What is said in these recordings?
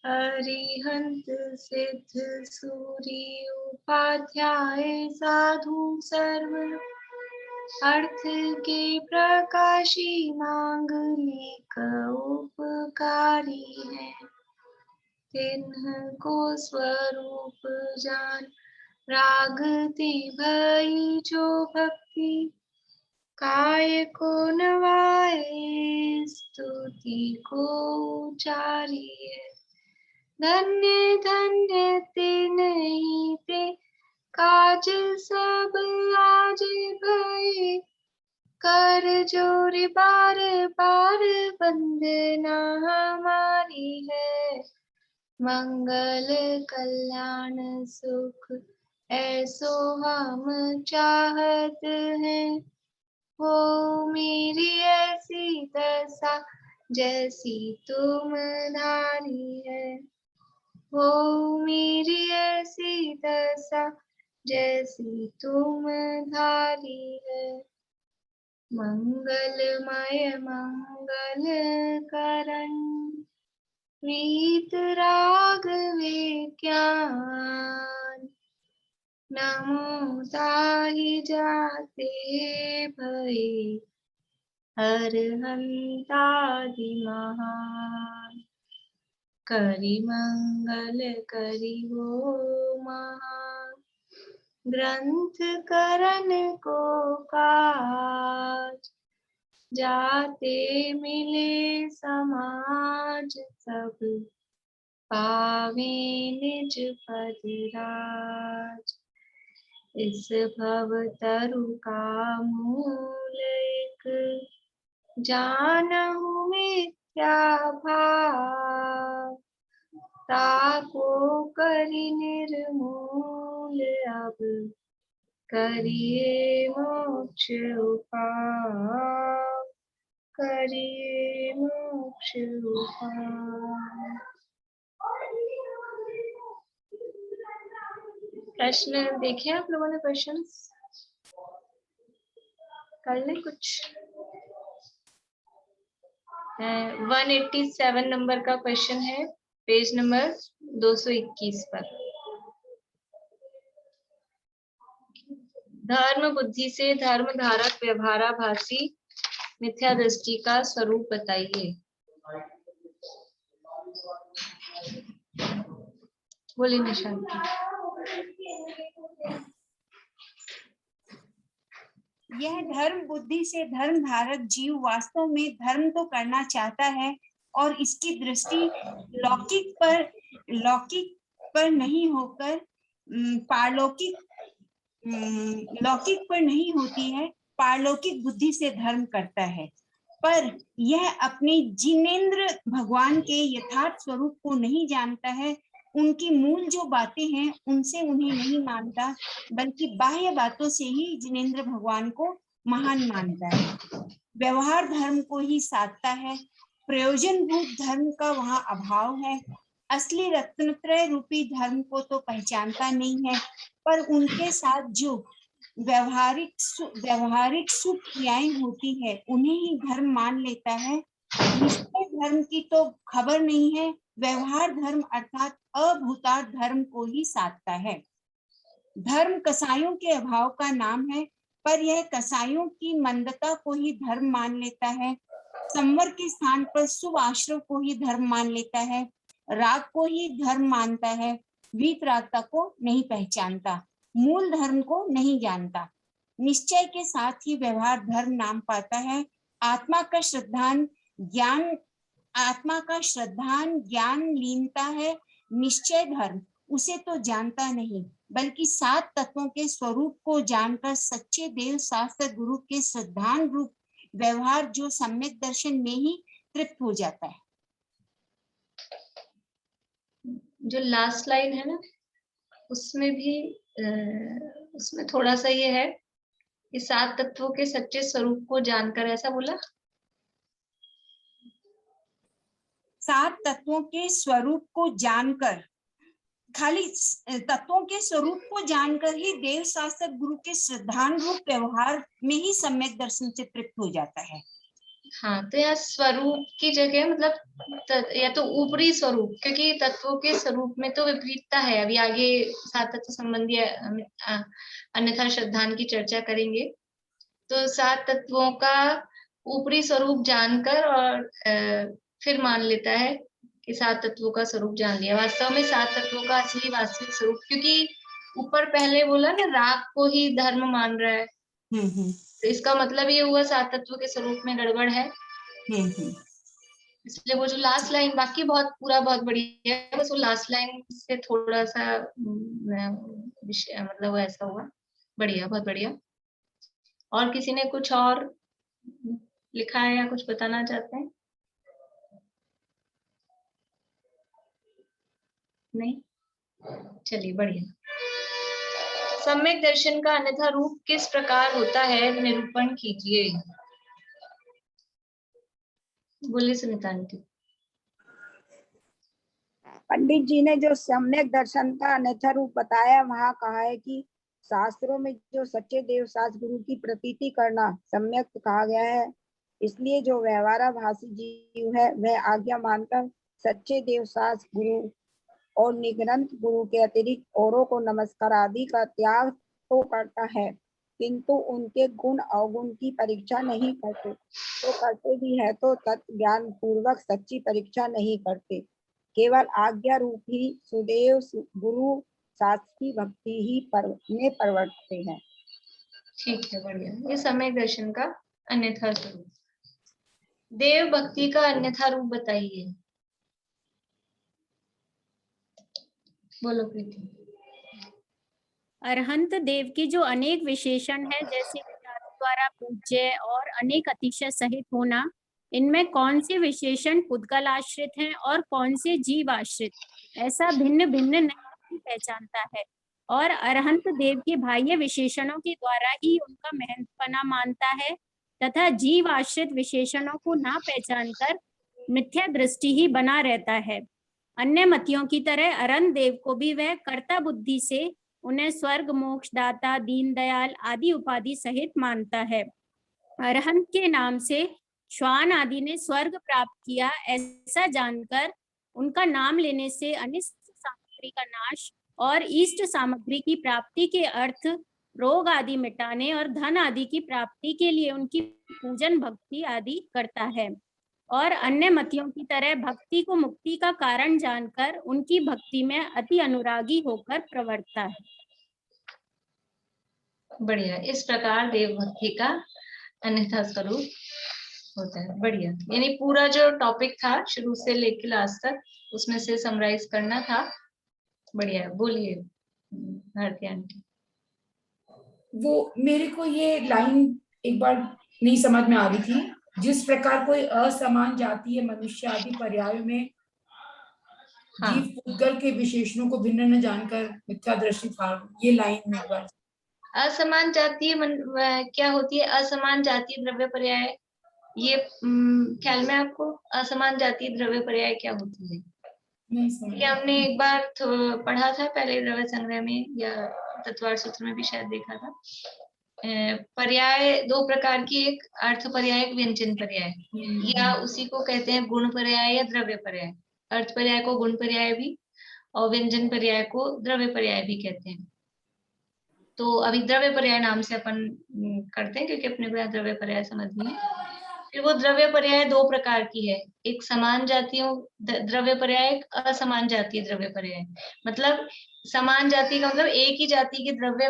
अरिहंत सिद्ध सूरी उपाध्याय साधु सर्व अर्थ के प्रकाशी मांगलिक उपकारी है। तिन्ह को स्वरूप जान रागति भई जो भक्ति काय को नवाए स्तुति को उचारी है। धन्य धन्य ते नहीं ते काज सब आज भये कर जोर बार बार वंदना हमारी है। मंगल कल्याण सुख ऐसो हम चाहत हैं। हो मेरी ऐसी दशा जैसी तुम धारी है। हो मेरी ऐसी दशा जैसी तुम धारी है। मंगलमय मंगल करण वीत राग विज्ञान नमो ताहि जाते भये अरहंतादि महान। करि मंगल करि हो महा ग्रंथ करण को काज जाते मिले समाज सब पावे निज पद राज। इस भव तरु का मूल एक जानहु मिथ्या भाव ताको करि निर्मूल अब करिए मोक्ष उपाय करिए मोक्ष उपाय। प्रश्न देखे आप लोगों ने? क्वेश्चंस कर ले कुछ? 187 नंबर का क्वेश्चन है, पेज नंबर 221 पर। धर्म बुद्धि से धर्म धारक व्यवहाराभासी मिथ्या दृष्टि का स्वरूप बताइए। बोलिए निशांत। यह धर्म बुद्धि से धर्म धारक जीव वास्तव में धर्म तो करना चाहता है और इसकी दृष्टि लौकिक पर नहीं होकर लौकिक पर नहीं होती है, पारलौकिक बुद्धि से धर्म करता है। पर यह अपने जिनेंद्र भगवान के यथार्थ स्वरूप को नहीं जानता है, उनकी मूल जो बातें हैं उनसे उन्हें नहीं मानता, बल्कि बाह्य बातों से ही जिनेंद्र भगवान को महान मानता है। व्यवहार धर्म को ही साधता है, प्रयोजन भूत धर्म का वहां अभाव है। असली रत्नत्रय रूपी धर्म को तो पहचानता नहीं है, पर उनके साथ जो व्यवहारिक सुख क्रियाएं होती है उन्हें ही धर्म मान लेता है। निश्चय धर्म की तो खबर नहीं है, व्यवहार धर्म अर्थात अभूतार्थ धर्म को ही साधता है। धर्म कसाईयों के अभाव का नाम है, पर यह कसाईयों की मंदता को ही धर्म मान लेता है। संवर के स्थान पर शुभ आश्रय को ही धर्म मान लेता है, राग को ही धर्म मानता है, वीतरागता को नहीं पहचानता, मूल धर्म को नहीं जानता। निश्चय के साथ ही व्यवहार धर्म नाम पाता है। आत्मा का श्रद्धान ज्ञान लीनता है निश्चय धर्म, उसे तो जानता नहीं, बल्कि 7 तत्वों के स्वरूप को जानकर सच्चे देव शास्त्र गुरु के श्रद्धान रूप व्यवहार जो सम्यक दर्शन में ही तृप्त हो जाता है। जो लास्ट लाइन है ना, उसमें भी उसमें थोड़ा सा ये है कि 7 तत्वों के सच्चे स्वरूप को जानकर, ऐसा बोला। 7 तत्वों के स्वरूप को जानकर, खाली तत्वों के स्वरूप को जानकर ही देव शास्त्र गुरु के श्रद्धान रूप व्यवहार में ही सम्यक दर्शन से तृप्त हो जाता है। हाँ, तो यहाँ स्वरूप की जगह मतलब या तो ऊपरी स्वरूप, क्योंकि तत्वों के स्वरूप में तो विपरीतता है। अभी आगे सात तत्व संबंधी अन्यथा श्रद्धान की चर्चा करेंगे। तो सात तत्वों का ऊपरी स्वरूप जानकर और फिर मान लेता है कि सात तत्वों का स्वरूप जान लिया। वास्तव में सात तत्वों का असली वास्तविक स्वरूप, क्योंकि ऊपर पहले बोला ना राग को ही धर्म मान रहा है, तो इसका मतलब ये हुआ सात तत्व के स्वरूप में गड़बड़ है। इसलिए वो जो लास्ट लाइन, बाकी बहुत पूरा बहुत बढ़िया है, बस वो लास्ट लाइन से थोड़ा सा विषय मतलब वो ऐसा हुआ। बढ़िया, बहुत बढ़िया। और किसी ने कुछ और लिखा है या कुछ बताना चाहते हैं? नहीं, चलिए बढ़िया। सम्यक दर्शन का अन्यथा रूप किस प्रकार होता है, निरूपण कीजिए। बोलिए सुनीता आंटी। पंडित जी ने जो सम्यक दर्शन का अन्यथा रूप बताया, वहाँ कहा है कि शास्त्रों में जो सच्चे देव सास गुरु की प्रतीति करना सम्यक कहा गया है। इसलिए जो व्यवहाराभासी जीव है वह आज्ञा मानकर सच्चे देव सास गुरु और निग्रंथ गुरु के अतिरिक्त औरों को नमस्कार आदि का त्याग तो करता है, किंतु उनके गुण अवगुण की परीक्षा नहीं करते। तो करते भी है तो तत्व ज्ञान पूर्वक सच्ची परीक्षा नहीं करते, केवल आज्ञा रूपी सुदेव गुरु शास्त्री भक्ति ही में परवर्तते हैं। ठीक है, बढ़िया। ये सम्यक दर्शन का अन्यथा स्वरूप। देव भक्ति का अन्यथा रूप बताइए। बोलो प्रीति। अरहंत देव की जो अनेक विशेषण है, जैसे द्वारा पूज्य और अनेक अतिशय सहित होना, इनमें कौन से विशेषण पुद्गल आश्रित हैं और कौन से जीव आश्रित, ऐसा भिन्न भिन्न नहीं पहचानता है, और अरहंत देव के बाह्य विशेषणों के द्वारा ही उनका महत्वपना मानता है, तथा जीव आश्रित विशेषणों को ना पहचानकर मिथ्या दृष्टि ही बना रहता है। अन्य मतियों की तरह अरहंत देव को भी वह कर्ता बुद्धि से उन्हें स्वर्ग मोक्ष दाता दीन दयाल आदि उपाधि सहित मानता है। अरहंत के नाम से श्वान आदि ने स्वर्ग प्राप्त किया, ऐसा जानकर उनका नाम लेने से अनिष्ट सामग्री का नाश और इष्ट सामग्री की प्राप्ति के अर्थ रोग आदि मिटाने और धन आदि की प्राप्ति के लिए उनकी पूजन भक्ति आदि करता है, और अन्य मतियों की तरह भक्ति को मुक्ति का कारण जानकर उनकी भक्ति में अति अनुरागी होकर प्रवर्तता है। बढ़िया। इस प्रकार देव भक्ति का अन्यथा स्वरूप होता है। बढ़िया, यानी पूरा जो टॉपिक था शुरू से लेकर लास्ट तक, उसमें से समराइज करना था। बढ़िया, बोलिए भारती आंटी। वो मेरे को ये लाइन एक बार नहीं समझ में आ रही थी। जिस प्रकार कोई असमान जातीय मनुष्य आदि पर्यायों में जीव पुद्गल के विशेषणों को भिन्न न जानकर मिथ्या दृष्टि था, ये लाइन में एक बार। असमान जातीय क्या होती है? असमान जातीय द्रव्य पर्याय, ये ख्याल में आपको असमान जातीय द्रव्य पर्याय क्या होती है? ये हमने एक बार पढ़ा था पहले द्रव्य संग्रह में, या तत्वार्थ सूत्र में भी शायद देखा था। पर्याय दो प्रकार की, एक अर्थ पर्याय, एक व्यंजन पर्याय, या उसी को कहते हैं गुण पर्याय या द्रव्य पर्याय। अर्थ पर्याय को गुण पर्याय भी और व्यंजन पर्याय को द्रव्य पर्याय भी कहते हैं। तो अभी द्रव्य पर्याय नाम से अपन करते हैं, क्योंकि अपने को द्रव्य पर्याय समझनी है। फिर वो द्रव्य पर्याय दो प्रकार की है, एक समान जातियों द्रव्य पर्याय, एक असमान जातीय द्रव्य पर्याय। मतलब समान जाति का मतलब एक ही जाति के द्रव्य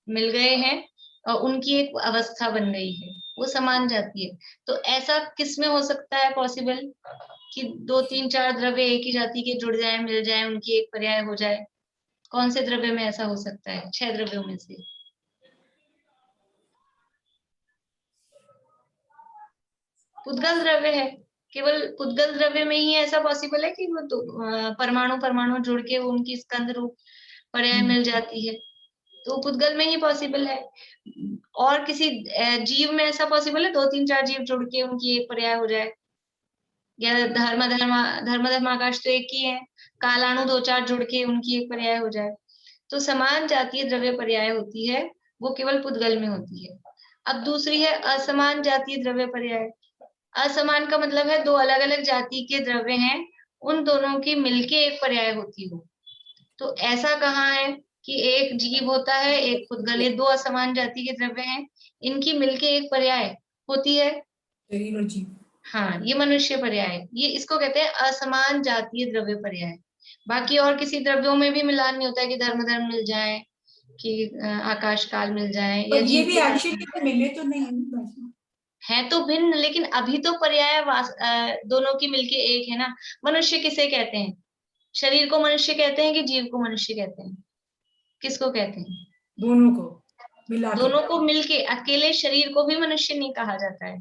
मिल गए हैं और उनकी एक अवस्था बन गई है, वो समान जाति है। तो ऐसा किसमें हो सकता है पॉसिबल कि दो तीन चार द्रव्य एक ही जाति के जुड़ जाए, मिल जाए, उनकी एक पर्याय हो जाए? कौन से द्रव्य में ऐसा हो सकता है? 6 द्रव्यों में से पुद्गल द्रव्य है। केवल पुद्गल द्रव्य में ही ऐसा पॉसिबल है कि वो परमाणु परमाणु जुड़ के वो उनकी स्कंद रूप पर्याय मिल जाती है, तो पुद्गल में ही पॉसिबल है। और किसी जीव में ऐसा पॉसिबल है दो तीन चार जीव जुड़ के उनकी एक पर्याय हो जाए? या धर्म आकाश तो एक ही है, कालाणु दो चार जुड़ के उनकी एक पर्याय हो जाए? तो समान जातीय द्रव्य पर्याय होती है, वो केवल पुद्गल में होती है। अब दूसरी है असमान जातीय द्रव्य पर्याय। असमान का मतलब है दो अलग अलग जाति के द्रव्य हैं, उन दोनों की मिलके एक पर्याय होती हो। तो ऐसा कहाँ है कि एक जीव होता है, एक पुद्गल, ये दो असमान जाति के द्रव्य हैं, इनकी मिलके एक पर्याय होती है। शरीर और जीव। हाँ, ये मनुष्य पर्याय, ये इसको कहते हैं असमान जातीय द्रव्य पर्याय। बाकी और किसी द्रव्यों में भी मिलान नहीं होता है कि धर्म धर्म मिल जाए, कि आकाश काल मिल जाए, या पर ये जीव भी के साथ एक्चुअली तो मिले तो नहीं है ना। है तो भिन्न, लेकिन अभी तो पर्याय दोनों की मिलके एक है ना। मनुष्य किसे कहते हैं? शरीर को मनुष्य कहते हैं कि जीव को मनुष्य कहते हैं? किसको कहते हैं? दोनों को मिला के। दोनों को मिलके। अकेले शरीर को भी मनुष्य नहीं कहा जाता है,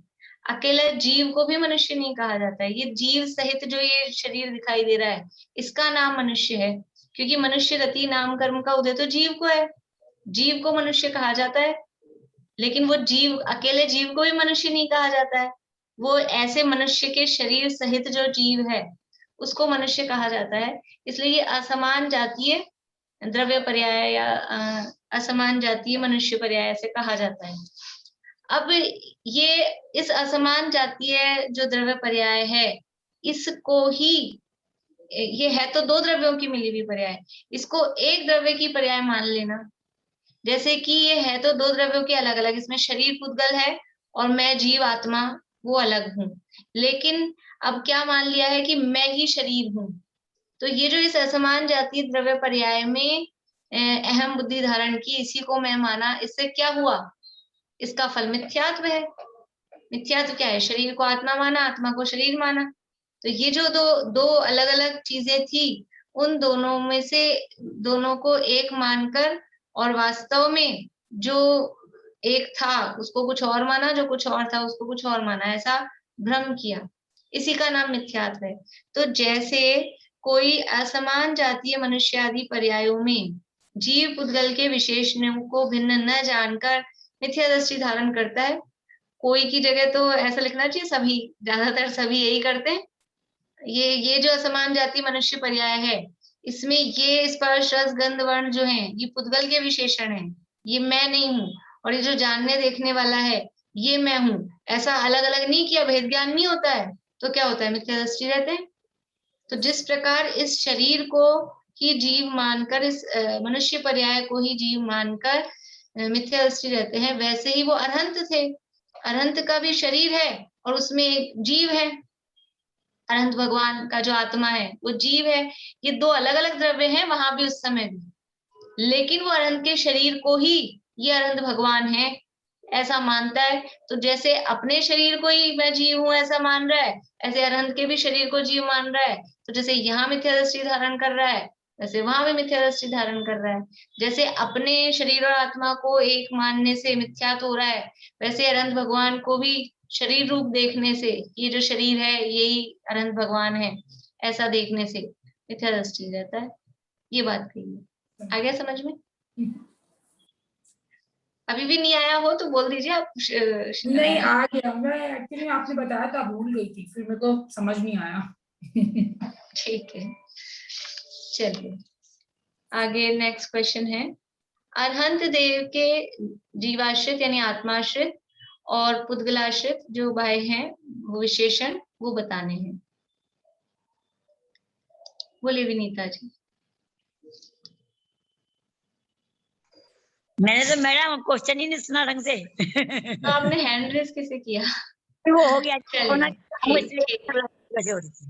अकेले जीव को भी मनुष्य नहीं कहा जाता है। ये जीव सहित जो ये शरीर दिखाई दे रहा है, इसका नाम मनुष्य है, क्योंकि मनुष्य रति नाम कर्म का उदय तो जीव को है, जीव को मनुष्य कहा जाता है। लेकिन वो जीव, अकेले जीव को भी मनुष्य नहीं कहा जाता है, वो ऐसे मनुष्य के शरीर सहित जो जीव है उसको मनुष्य कहा जाता है। इसलिए ये असमान जातीय द्रव्य पर्याय या असमान जातीय मनुष्य पर्याय ऐसे कहा जाता है। अब ये इस असमान जातीय जो द्रव्य पर्याय है, इसको ही, ये है तो दो द्रव्यों की मिली हुई पर्याय, इसको एक द्रव्य की पर्याय मान लेना। जैसे कि ये है तो दो द्रव्यों के अलग अलग, इसमें शरीर पुद्गल है और मैं जीव आत्मा वो अलग हूं, लेकिन अब क्या मान लिया है कि मैं ही शरीर हूं। तो ये जो इस असमान जातीय द्रव्य पर्याय में अहम बुद्धि धारण की, इसी को मैं माना, इससे क्या हुआ? इसका फल मिथ्यात्व है। मिथ्यात्व क्या है? शरीर को आत्मा माना, आत्मा को शरीर माना। तो ये जो दो अलग अलग चीजें थी, उन दोनों में से दोनों को एक मानकर, और वास्तव में जो एक था उसको कुछ और माना, जो कुछ और था उसको कुछ और माना, ऐसा भ्रम किया, इसी का नाम मिथ्यात्व है। तो जैसे कोई असमान जातीय मनुष्य आदि पर्यायों में जीव पुद्गल के विशेषणों को भिन्न न जानकर मिथ्या दृष्टि धारण करता है, कोई की जगह तो ऐसा लिखना चाहिए सभी, ज्यादातर सभी यही करते हैं। ये जो असमान जाति मनुष्य पर्याय है, इसमें ये स्पर्श रस गंध वर्ण जो है ये पुद्गल के विशेषण है, ये मैं नहीं हूँ। और ये जो जानने देखने वाला है ये मैं हूँ, ऐसा अलग अलग नहीं किया, भेद ज्ञान नहीं होता है, तो क्या होता है? मिथ्या दृष्टि रहते हैं। तो जिस प्रकार इस शरीर को ही जीव मानकर, इस मनुष्य पर्याय को ही जीव मानकर मिथ्या दृष्टि रहते हैं, वैसे ही वो अरहंत थे। अरहंत का भी शरीर है और उसमें एक जीव है, अनंत भगवान का जो आत्मा है वो जीव है। ये दो अलग अलग द्रव्य हैं वहां भी उस समय भी, लेकिन वो अनंत के शरीर को ही ये अनंत भगवान है ऐसा मानता है। तो जैसे अपने शरीर को ही मैं जीव हूं ऐसा मान रहा है, ऐसे अनंत के भी शरीर को जीव मान रहा है। तो जैसे यहाँ मिथ्या दृष्टि धारण कर रहा है, वैसे वहां भी मिथ्या दृष्टि धारण कर रहा है। जैसे अपने शरीर और आत्मा को एक मानने से मिथ्यात्व हो रहा है, वैसे अनंत भगवान को भी शरीर रूप देखने से, ये जो शरीर है यही अनंत भगवान है ऐसा देखने से मिथ्या दृष्टि रहता है। ये बात कही है, आ गया समझ में? अभी भी नहीं आया हो तो बोल दीजिए आप। नहीं आ गया, मैं एक्चुअली आपने बताया था भूल गई थी, फिर मेरे को समझ नहीं आया। ठीक है, चलिए आगे नेक्स्ट क्वेश्चन है। अरहंत देव के जीवाश्रित यानी आत्माश्रित और पुद्गलाश्रित जो बाह्य हैं वो विशेषण वो बताने हैं। बोलिए विनीता जी। मैंने तो मैडम क्वेश्चन ही नहीं सुना ढंग से। तो आपने हैंड रेस किसे किया? वो हो गया। चलिए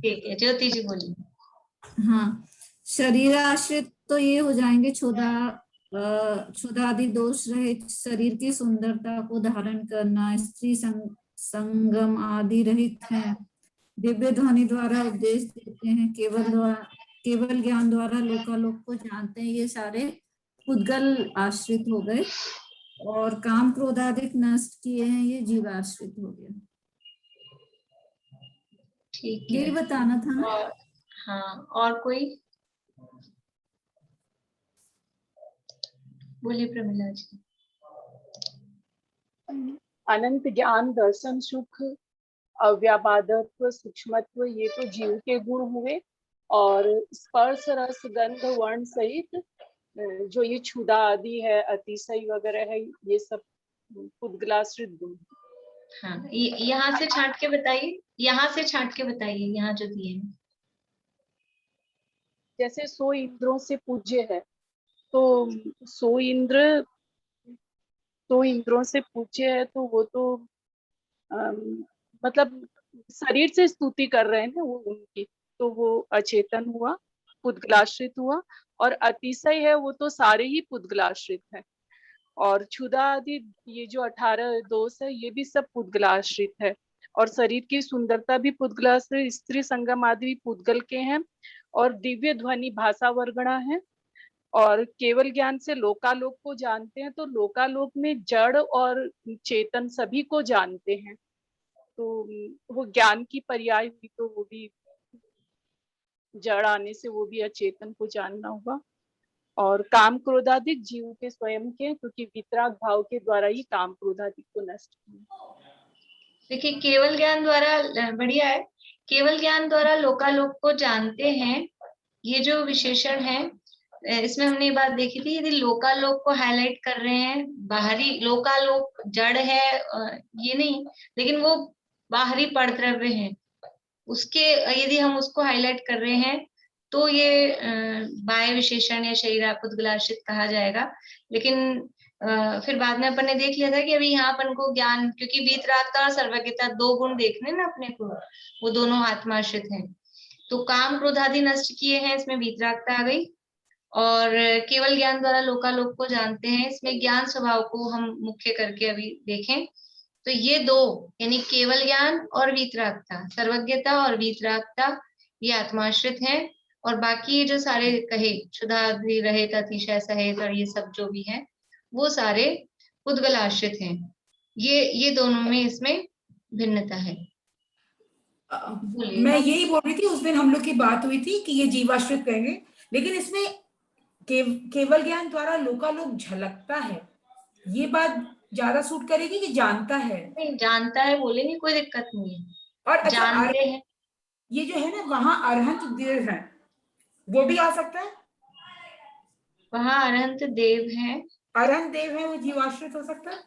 ठीक है, ज्योति जी बोलिए। हाँ, शरीराश्रित तो ये हो जाएंगे क्षुधादि दोष रहित, शरीर की सुंदरता को धारण करना, स्त्री संगम आदि रहित है, दिव्य ध्वनि द्वारा उपदेश देते हैं, केवल ज्ञान द्वारा लोकालोक को जानते हैं, ये सारे पुद्गल आश्रित हो गए। और काम क्रोधादिक नष्ट किए हैं, ये जीवाश्रित हो गया। ठीक है, यही बताना था ना? और हाँ, और कोई बोलिए प्रमिला जी। अनंत ज्ञान दर्शन सुख अव्याबादत्व सूक्ष्मत्व ये तो जीव के गुण हुए, और स्पर्श रस गंध वर्ण सहित जो ये क्षुधा आदि है, अतिशय वगैरह है, ये सब पुद्गलाश्रित गुण। हाँ, यहाँ से छांट के बताइए, यहाँ से छांट के बताइए, यहाँ जो दिए हैं। जैसे 100 इंद्रों से पूज्य है, तो 100 इंद्र 100 इंद्रों से पूज्य है, तो वो तो मतलब शरीर से स्तुति कर रहे हैं ना वो उनकी, तो वो अचेतन हुआ, पुद्गलाश्रित हुआ। और अतिशय है वो तो सारे ही पुद्गलाश्रित है। और क्षुधा आदि ये जो 18 दोष है ये भी सब पुद्गलाश्रित है। और शरीर की सुंदरता भी पुद्गलाश्रित, स्त्री संगम आदि भी पुद्गल के हैं। और दिव्य ध्वनि भाषा वर्गणा है। और केवल ज्ञान से लोकालोक को जानते हैं, तो लोकालोक में जड़ और चेतन सभी को जानते हैं। तो वो ज्ञान की पर्याय हुई, तो वो भी जड़ आने से वो भी अचेतन को जानना होगा। और काम क्रोधादिक जीव के स्वयं के, क्योंकि वितराग भाव के द्वारा ही काम क्रोधादिक को नष्ट किया। देखिए, केवल ज्ञान द्वारा, बढ़िया है, केवल ज्ञान द्वारा लोकालोक को जानते हैं, ये जो विशेषण है, इसमें हमने ये बात देखी थी, यदि लोकालोक को हाईलाइट कर रहे हैं, बाहरी लोकालोक जड़ है ये नहीं, लेकिन वो बाहरी परद्रव्य है, उसके यदि हम उसको हाईलाइट कर रहे हैं तो ये बाह्य विशेषण या शरीर पुद्गलाश्रित कहा जाएगा। लेकिन फिर बाद में अपन ने देख लिया था कि अभी यहाँ अपन को ज्ञान, क्योंकि वीतरागता और सर्वज्ञता 2 गुण देखने ना अपने को, वो दोनों आत्माश्रित हैं। तो काम क्रोध आदि नष्ट किए हैं, इसमें वीतरागता आ गई। और केवल ज्ञान द्वारा लोकालोक को जानते हैं, इसमें ज्ञान स्वभाव को हम मुख्य करके अभी देखें। तो ये 2 यानी केवल ज्ञान और वीतरागता, सर्वज्ञता और वीतरागता, ये आत्माश्रित हैं। और बाकी ये जो सारे कहे, क्षुधा रहित, अतिशय सहित और ये सब जो भी है, वो सारे पुद्गल आश्रित हैं। ये दोनों में इसमें भिन्नता है। मैं यही बोल रही थी, उस दिन हम लोग की बात हुई थी कि ये जीवाश्रित कहेंगे, लेकिन इसमें केवल ज्ञान द्वारा लोकालोक झलकता है, ये बात ज्यादा सूट करेगी कि जानता है? नहीं, जानता है बोले नहीं, कोई दिक्कत नहीं है। और अच्छा, जानते हैं, ये जो है ना, वहां अरहंत देव है, वो भी आ सकता है? वहां अरहंत देव है, अरहंत देव है, वो जीवाश्रित हो सकता है?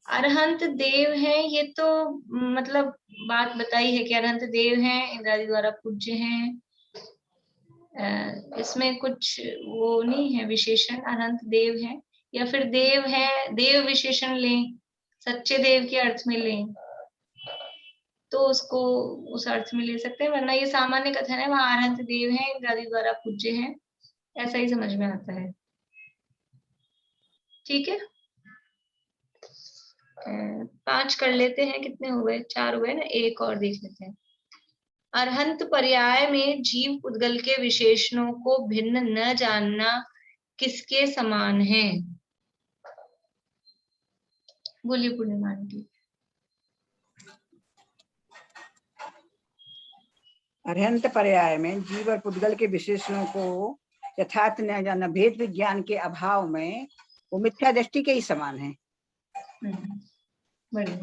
अरहंत देव है, ये तो मतलब बात बताई है कि अरहंत देव हैं, इंद्रादि द्वारा पूज्य हैं। इसमें कुछ वो नहीं है विशेषण, अरहंत देव है या फिर देव है, देव विशेषण लें, सच्चे देव के अर्थ में लें तो उसको उस अर्थ में ले सकते हैं, वरना ये सामान्य कथन है, वहां अरहंत देव है, इंद्रादि द्वारा पूज्य हैं, ऐसा ही समझ में आता है। ठीक है, 5 कर लेते हैं, कितने हो गए? 4 हुए ना, एक और देख लेते हैं। अरहंत पर्याय में जीव पुद्गल के विशेषणों को भिन्न न जानना किसके समान है? बोलिए पूर्णिमा आंटी। अरहंत पर्याय में जीव और पुद्गल के विशेषणों को यथार्थ न जानना, भेद विज्ञान के अभाव में वो मिथ्या दृष्टि के ही समान है। बढ़िया।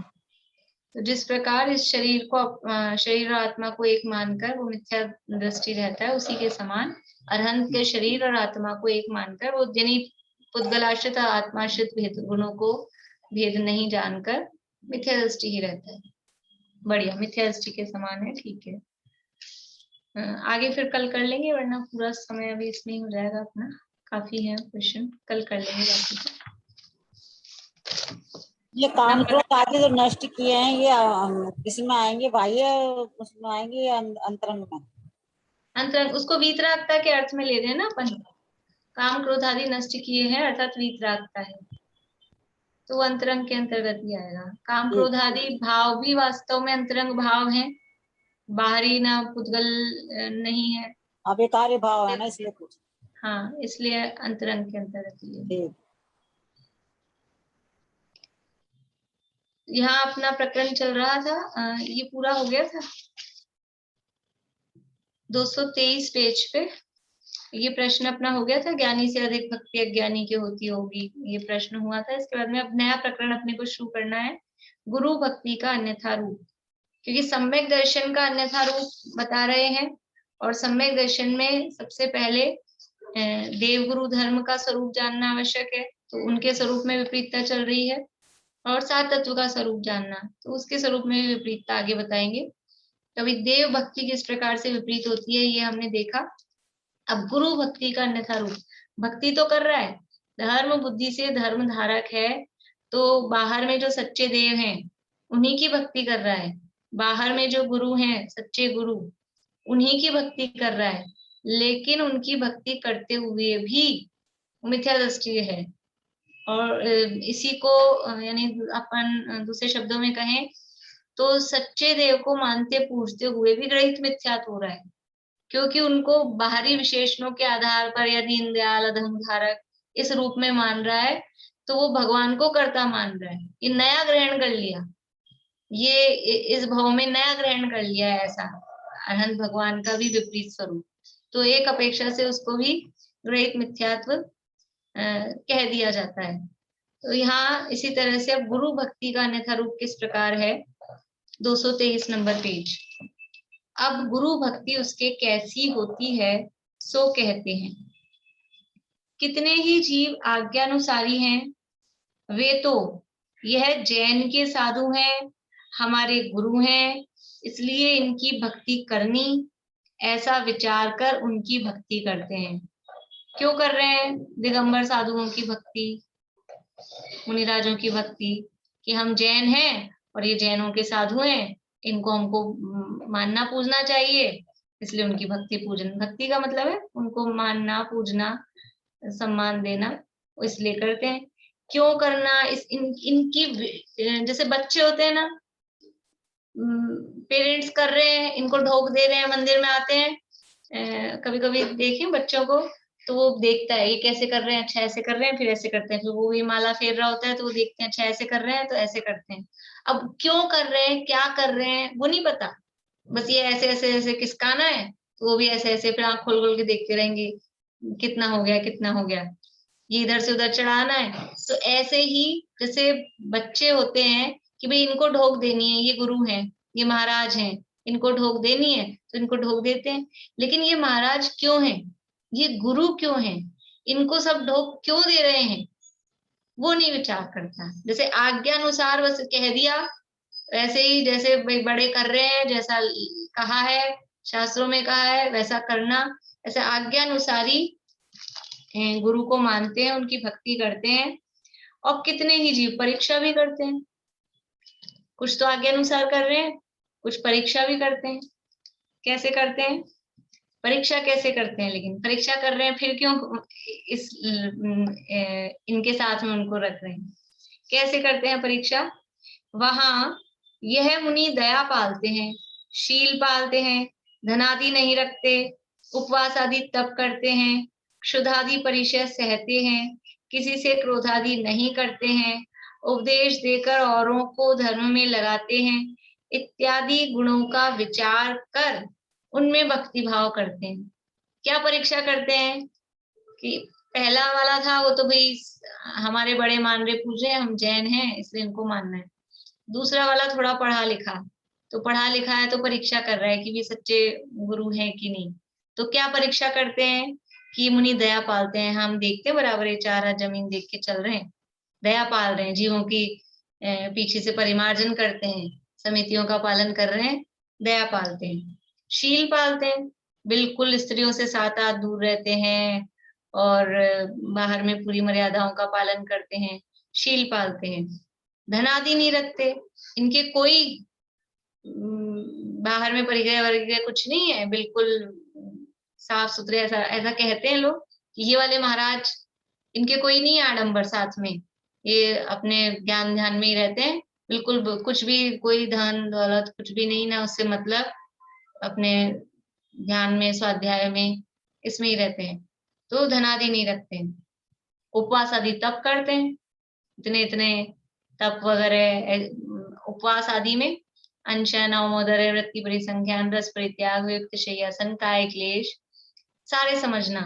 तो जिस प्रकार इस शरीर और आत्मा को एक मानकर वो मिथ्या दृष्टि रहता है, उसी के समान अरहंत के शरीर और आत्मा को एक मानकर वो, यानी पुद्गलाश्रित और आत्माश्रित भेद गुणों को भेद नहीं जानकर मिथ्या दृष्टि ही रहता है। बढ़िया, मिथ्या दृष्टि के समान है, ठीक है। आगे फिर कल कर लेंगे, वरना पूरा समय अभी इसमें हो जाएगा अपना, काफी है क्वेश्चन, कल कर लेंगे बाकी। ये काम क्रोध आदि जो नष्ट किए हैं, ये इसमें आएंगे बाह्य, उसमें आएंगे अंतरंग में? अंतरंग, उसको वीतरागता के अर्थ में ले रहे हैं ना अपन, काम क्रोध आदि नष्ट किए हैं अर्थात वीतरागता है, तो वो अंतरंग के अंतर्गत ही आएगा। काम क्रोध आदि भाव भी वास्तव में अंतरंग भाव है, बाहरी ना पुद्गल नहीं है, अब ये कार्य भाव है ना, इसलिए कुछ, हाँ, इसलिए अंतरंग के अंतर्गत ही है। यहाँ अपना प्रकरण चल रहा था, ये पूरा हो गया था 223 पेज पे, ये प्रश्न अपना हो गया था, ज्ञानी से अधिक भक्ति अज्ञानी की होती होगी, ये प्रश्न हुआ था। इसके बाद में अब नया प्रकरण अपने को शुरू करना है, गुरु भक्ति का अन्यथा रूप, क्योंकि सम्यक दर्शन का अन्यथा रूप बता रहे हैं, और सम्यक दर्शन में सबसे पहले देव गुरु धर्म का स्वरूप जानना आवश्यक है, तो उनके स्वरूप में विपरीतता चल रही है, और सात तत्व का स्वरूप जानना, तो उसके स्वरूप में भी विपरीतता आगे बताएंगे। कभी देव भक्ति किस प्रकार से विपरीत होती है ये हमने देखा। अब गुरु भक्ति का अन्यथा रूप, भक्ति तो कर रहा है, धर्म बुद्धि से धर्म धारक है, तो बाहर में जो सच्चे देव हैं उन्हीं की भक्ति कर रहा है, बाहर में जो गुरु हैं सच्चे गुरु उन्हीं की भक्ति कर रहा है, लेकिन उनकी भक्ति करते हुए भी मिथ्या दृष्टि है। और इसी को यानी अपन दूसरे शब्दों में कहें तो सच्चे देव को मानते पूजते हुए भी ग्रहित मिथ्यात्व हो रहा है, क्योंकि उनको बाहरी विशेषणों के आधार पर या दीन दयाल अधम धारक इस रूप में मान रहा है, तो वो भगवान को कर्ता मान रहा है। ये नया ग्रहण कर लिया, ये इस भाव में नया ग्रहण कर लिया है ऐसा अनंत भगवान का भी विपरीत स्वरूप, तो एक अपेक्षा से उसको भी ग्रहित मिथ्यात्व कह दिया जाता है। तो यहाँ इसी तरह से अब गुरु भक्ति का अन्यथा रूप किस प्रकार है, 223 नंबर पेज। अब गुरु भक्ति उसके कैसी होती है सो कहते हैं। कितने ही जीव आज्ञानुसारी हैं, वे तो यह जैन के साधु हैं, हमारे गुरु हैं, इसलिए इनकी भक्ति करनी, ऐसा विचार कर उनकी भक्ति करते हैं। क्यों कर रहे हैं दिगंबर साधुओं की भक्ति, मुनिराजों की भक्ति, कि हम जैन हैं और ये जैनों के साधु हैं, इनको हमको मानना पूजना चाहिए, इसलिए उनकी भक्ति पूजन, भक्ति का मतलब है उनको मानना पूजना सम्मान देना, इसलिए करते हैं। क्यों करना, इनकी जैसे बच्चे होते हैं ना, पेरेंट्स कर रहे हैं, इनको ढोक दे रहे हैं, मंदिर में आते हैं, कभी कभी देखें बच्चों को तो वो देखता है ये कैसे कर रहे हैं, अच्छा ऐसे कर रहे हैं, फिर ऐसे करते हैं, फिर वो भी माला फेर रहा होता है तो वो देखते हैं अच्छा ऐसे कर रहे हैं तो ऐसे करते हैं। अब क्यों कर रहे हैं, क्या कर रहे हैं वो नहीं पता, बस ये ऐसे ऐसे ऐसे किसकाना है, तो वो भी ऐसे ऐसे फिर आँख खोल खोल के देखते रहेंगे कितना हो गया कितना हो गया, ये इधर से उधर चढ़ाना है। तो ऐसे ही जैसे बच्चे होते हैं कि भाई इनको ढोक देनी है, ये गुरु हैं, ये महाराज हैं, इनको ढोक देनी है तो इनको ढोक देते हैं। लेकिन ये महाराज क्यों हैं, ये गुरु क्यों हैं, इनको सब ढोक क्यों दे रहे हैं, वो नहीं विचार करता। जैसे आज्ञा अनुसार बस कह दिया, वैसे ही जैसे बड़े कर रहे हैं, जैसा कहा है शास्त्रों में कहा है वैसा करना, ऐसे आज्ञा अनुसारी गुरु को मानते हैं, उनकी भक्ति करते हैं। और कितने ही जीव परीक्षा भी करते हैं, कुछ तो आज्ञा अनुसार कर रहे हैं, कुछ परीक्षा भी करते हैं। कैसे करते हैं परीक्षा, कैसे करते हैं, लेकिन परीक्षा कर रहे हैं फिर क्यों इस इनके साथ में उनको रख रहे हैं, कैसे करते हैं परीक्षा। वहां यह मुनि दया पालते हैं, शील पालते हैं, धनादि नहीं रखते, उपवास आदि तप करते हैं, क्षुधादि परिचय सहते हैं, किसी से क्रोधादि नहीं करते हैं, उपदेश देकर औरों को धर्म में लगाते हैं, इत्यादि गुणों का विचार कर उनमें भक्ति भाव करते हैं। क्या परीक्षा करते हैं कि पहला वाला था वो तो भाई हमारे बड़े मान रहे पूज रहे, हम जैन हैं इसलिए इनको मानना है। दूसरा वाला थोड़ा पढ़ा लिखा, तो पढ़ा लिखा है तो परीक्षा कर रहा है कि भी सच्चे गुरु हैं कि नहीं। तो क्या परीक्षा करते हैं कि मुनि दया पालते हैं, हम देखते बराबर ये 4 हाथ जमीन देख के चल रहे हैं, दया पाल रहे हैं, जीवों की पीछे से परिमार्जन करते हैं, समितियों का पालन कर रहे हैं, दया पालते हैं। शील पालते हैं, बिल्कुल स्त्रियों से 7 हाथ दूर रहते हैं और बाहर में पूरी मर्यादाओं का पालन करते हैं, शील पालते हैं। धनादि नहीं रखते, इनके कोई बाहर में परिचय वर्ग कुछ नहीं है, बिल्कुल साफ सुथरे, ऐसा ऐसा कहते हैं लोग कि ये वाले महाराज, इनके कोई नहीं है आडंबर साथ में, ये अपने ज्ञान ध्यान में ही रहते हैं, बिल्कुल कुछ भी, कोई धन दौलत कुछ भी नहीं, ना उससे मतलब, अपने ध्यान में स्वाध्याय में इसमें ही रहते हैं, तो धनादि नहीं रखते हैं। उपवास आदि तप करते हैं, इतने इतने तप वगैरह, उपवास आदि में अनशन अवमोदर्य वृत्ति परिसंख्यान रस परित्याग युक्त शय्यासन काय क्लेश सारे समझना।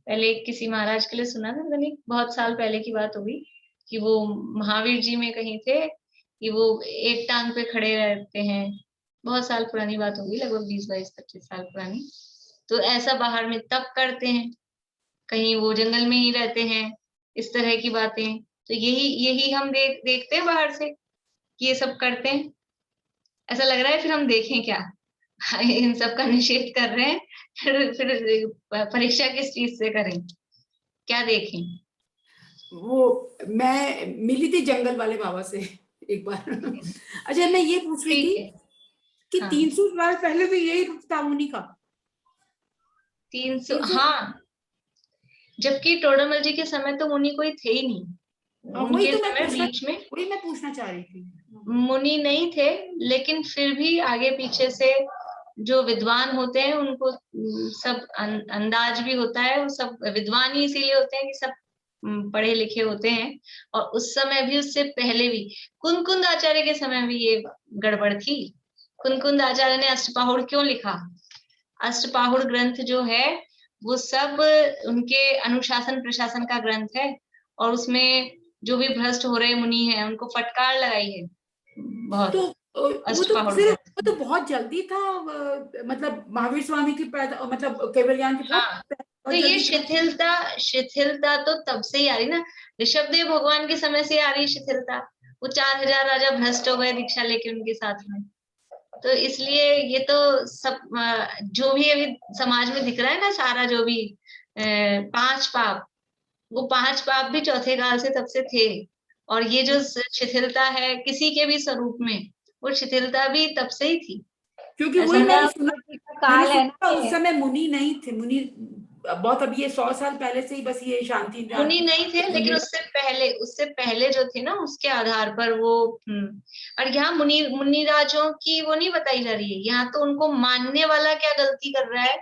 पहले किसी महाराज के लिए सुना था, नहीं बहुत साल पहले की बात होगी, कि वो महावीर जी में कहीं थे कि वो एक टांग पे खड़े रहते हैं, बहुत साल पुरानी बात होगी, लगभग 20-22-25 साल पुरानी। तो ऐसा बाहर में तप करते हैं, कहीं वो जंगल में ही रहते हैं, इस तरह की बातें। तो यही हम देखते हैं बाहर से कि ये सब करते हैं। ऐसा लग रहा है फिर हम देखें क्या? इन सब का निषेध कर रहे हैं, फिर परीक्षा किस चीज से करें, क्या देखें? वो मैं मिली थी जंगल वाले बाबा से एक बार। अच्छा, मैं ये पूछ रही ठीक थी है। कि हाँ। 300 साल पहले भी यही रूप था मुनि का। 300, हाँ, जबकि टोडरमल जी के समय तो मुनि कोई थे ही नहीं। उनके समय बीच में वही मैं पूछना चाह रही थी। मुनि नहीं थे, लेकिन फिर भी आगे पीछे से जो विद्वान होते हैं उनको सब अंदाज भी होता है। वो सब विद्वान ही इसीलिए होते हैं कि सब पढ़े लिखे होते हैं। और उस समय भी, उससे पहले भी, कुंद आचार्य के समय भी ये गड़बड़ थी। कुंद आचार्य ने अष्टपाहुड़ क्यों लिखा? अष्टपाहुड़ ग्रंथ जो है वो सब उनके अनुशासन प्रशासन का ग्रंथ है, और उसमें जो भी भ्रष्ट हो रहे मुनि हैं उनको फटकार लगाई है बहुत। तो वो तो बहुत जल्दी था, मतलब महावीर स्वामी की मतलब केवल ज्ञान की हाँ, तो ये शिथिलता तो तब से ही आ रही ना, ऋषभदेव भगवान के समय से आ रही शिथिलता। वो 4000 राजा भ्रष्ट हो गए दीक्षा लेके उनके साथ में। तो इसलिए ये तो सब जो भी अभी समाज में दिख रहा है ना, सारा जो भी 5 पाप, वो 5 पाप भी चौथे काल से तब से थे। और ये जो शिथिलता है किसी के भी स्वरूप में, वो शिथिलता भी तब से ही थी। क्योंकि वही मैंने सुना उस समय मुनि नहीं थे। मुनि बहुत, अभी ये 100 साल पहले से ही बस ये शांति मुनि नहीं थे, लेकिन उससे पहले जो थे ना, उसके आधार पर वो और यहाँ मुनिराजों की वो नहीं बताई जा रही है। यहाँ तो उनको मानने वाला क्या गलती कर रहा है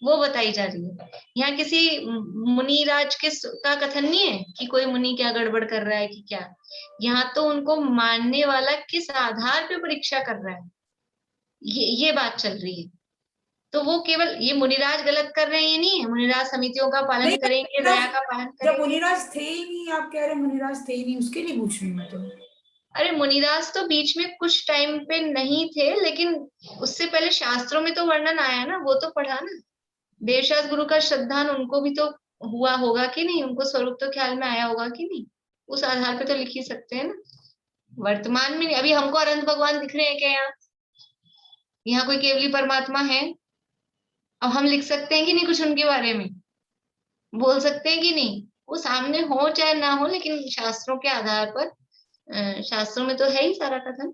वो बताई जा रही है। यहाँ किसी मुनिराज का कथन नहीं है कि कोई मुनि क्या गड़बड़ कर रहा है कि क्या। यहाँ तो उनको मानने वाला किस आधार पे परीक्षा कर रहा है, ये बात चल रही है। तो वो केवल ये मुनिराज गलत कर रहे हैं ये नहीं है, मुनिराज समितियों का पालन करेंगे, दया का पालन करेंगे। जब मुनिराज थे ही नहीं, आप कह रहे मुनिराज थे ही नहीं, उसके लिए पूछ रही हूँ मैं तो। अरे मुनिराज तो बीच में कुछ टाइम पे नहीं थे, लेकिन उससे पहले शास्त्रों में तो वर्णन आया ना, वो तो पढ़ा ना। देवशास्त्र गुरु का श्रद्धान उनको भी तो हुआ होगा कि नहीं, उनको स्वरूप तो ख्याल में आया होगा कि नहीं, उस आधार पे तो लिख ही सकते हैं ना। वर्तमान में अभी हमको अनंत भगवान दिख रहे हैं क्या? यहाँ कोई केवली परमात्मा है? अब हम लिख सकते हैं कि नहीं कुछ उनके बारे में, बोल सकते हैं कि नहीं? वो सामने हो चाहे ना हो, लेकिन शास्त्रों के आधार पर, शास्त्रों में तो है ही सारा कथन।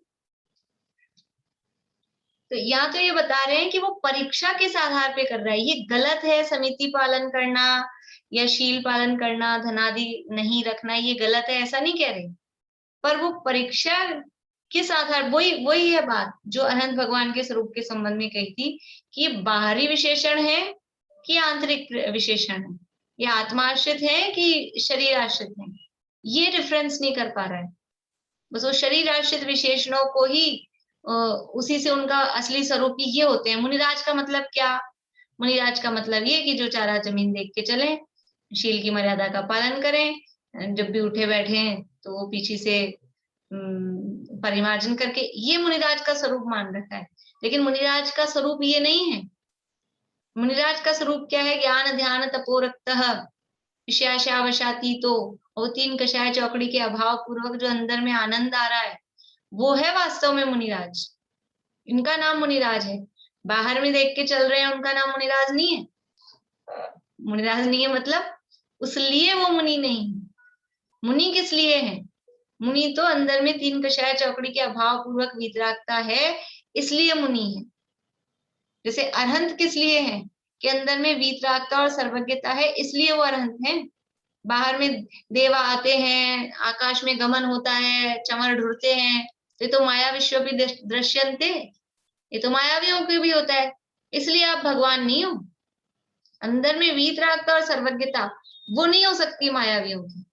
तो यहाँ तो ये बता रहे हैं कि वो परीक्षा किस आधार पे कर रहा है। ये गलत है समिति पालन करना या शील पालन करना, धनादि नहीं रखना, ये गलत है ऐसा नहीं कह रहे, पर वो परीक्षा किस आधार, वही है बात जो अनंत भगवान के स्वरूप के संबंध में कही थी कि बाहरी विशेषण है कि आंतरिक विशेषण है, या आत्माश्रित है कि शरीर आश्रित है, ये डिफरेंस नहीं कर पा रहा है। बस वो शरीर आश्रित विशेषणों को ही उसी से उनका असली स्वरूप ये होते हैं। मुनिराज का मतलब क्या? मुनिराज का मतलब ये कि जो चारा जमीन देख के चले, शील की मर्यादा का पालन करें, जब भी उठे बैठे तो वो पीछे से परिमार्जन करके, ये मुनिराज का स्वरूप मान रखा है। लेकिन मुनिराज का स्वरूप ये नहीं है। मुनिराज का स्वरूप क्या है? ज्ञान ध्यान तपोरक्तः विषयाशावशातीतो, वो 3 कषाय चौकड़ी के अभाव पूर्वक जो अंदर में आनंद आ रहा है, वो है वास्तव में मुनिराज। इनका नाम मुनिराज है। बाहर में देख के चल रहे हैं उनका नाम मुनिराज नहीं है। मुनिराज नहीं है मतलब उस लिए वो मुनि नहीं। मुनि किस लिए है? मुनि तो अंदर में 3 कषाय चौकड़ी के अभाव पूर्वक वीतरागता है, इसलिए मुनि है। जैसे अरहंत किस लिए है? कि अंदर में वीतरागता और सर्वज्ञता है, इसलिए वो अरहंत है। बाहर में देवा आते हैं, आकाश में गमन होता है, चमर ढूंढते हैं, ये तो माया विश्व भी दृश्यन्ते, ये तो मायावियों के भी होता है, इसलिए आप भगवान नहीं हो। अंदर में वीतरागता और सर्वज्ञता वो नहीं हो सकती मायावियों की,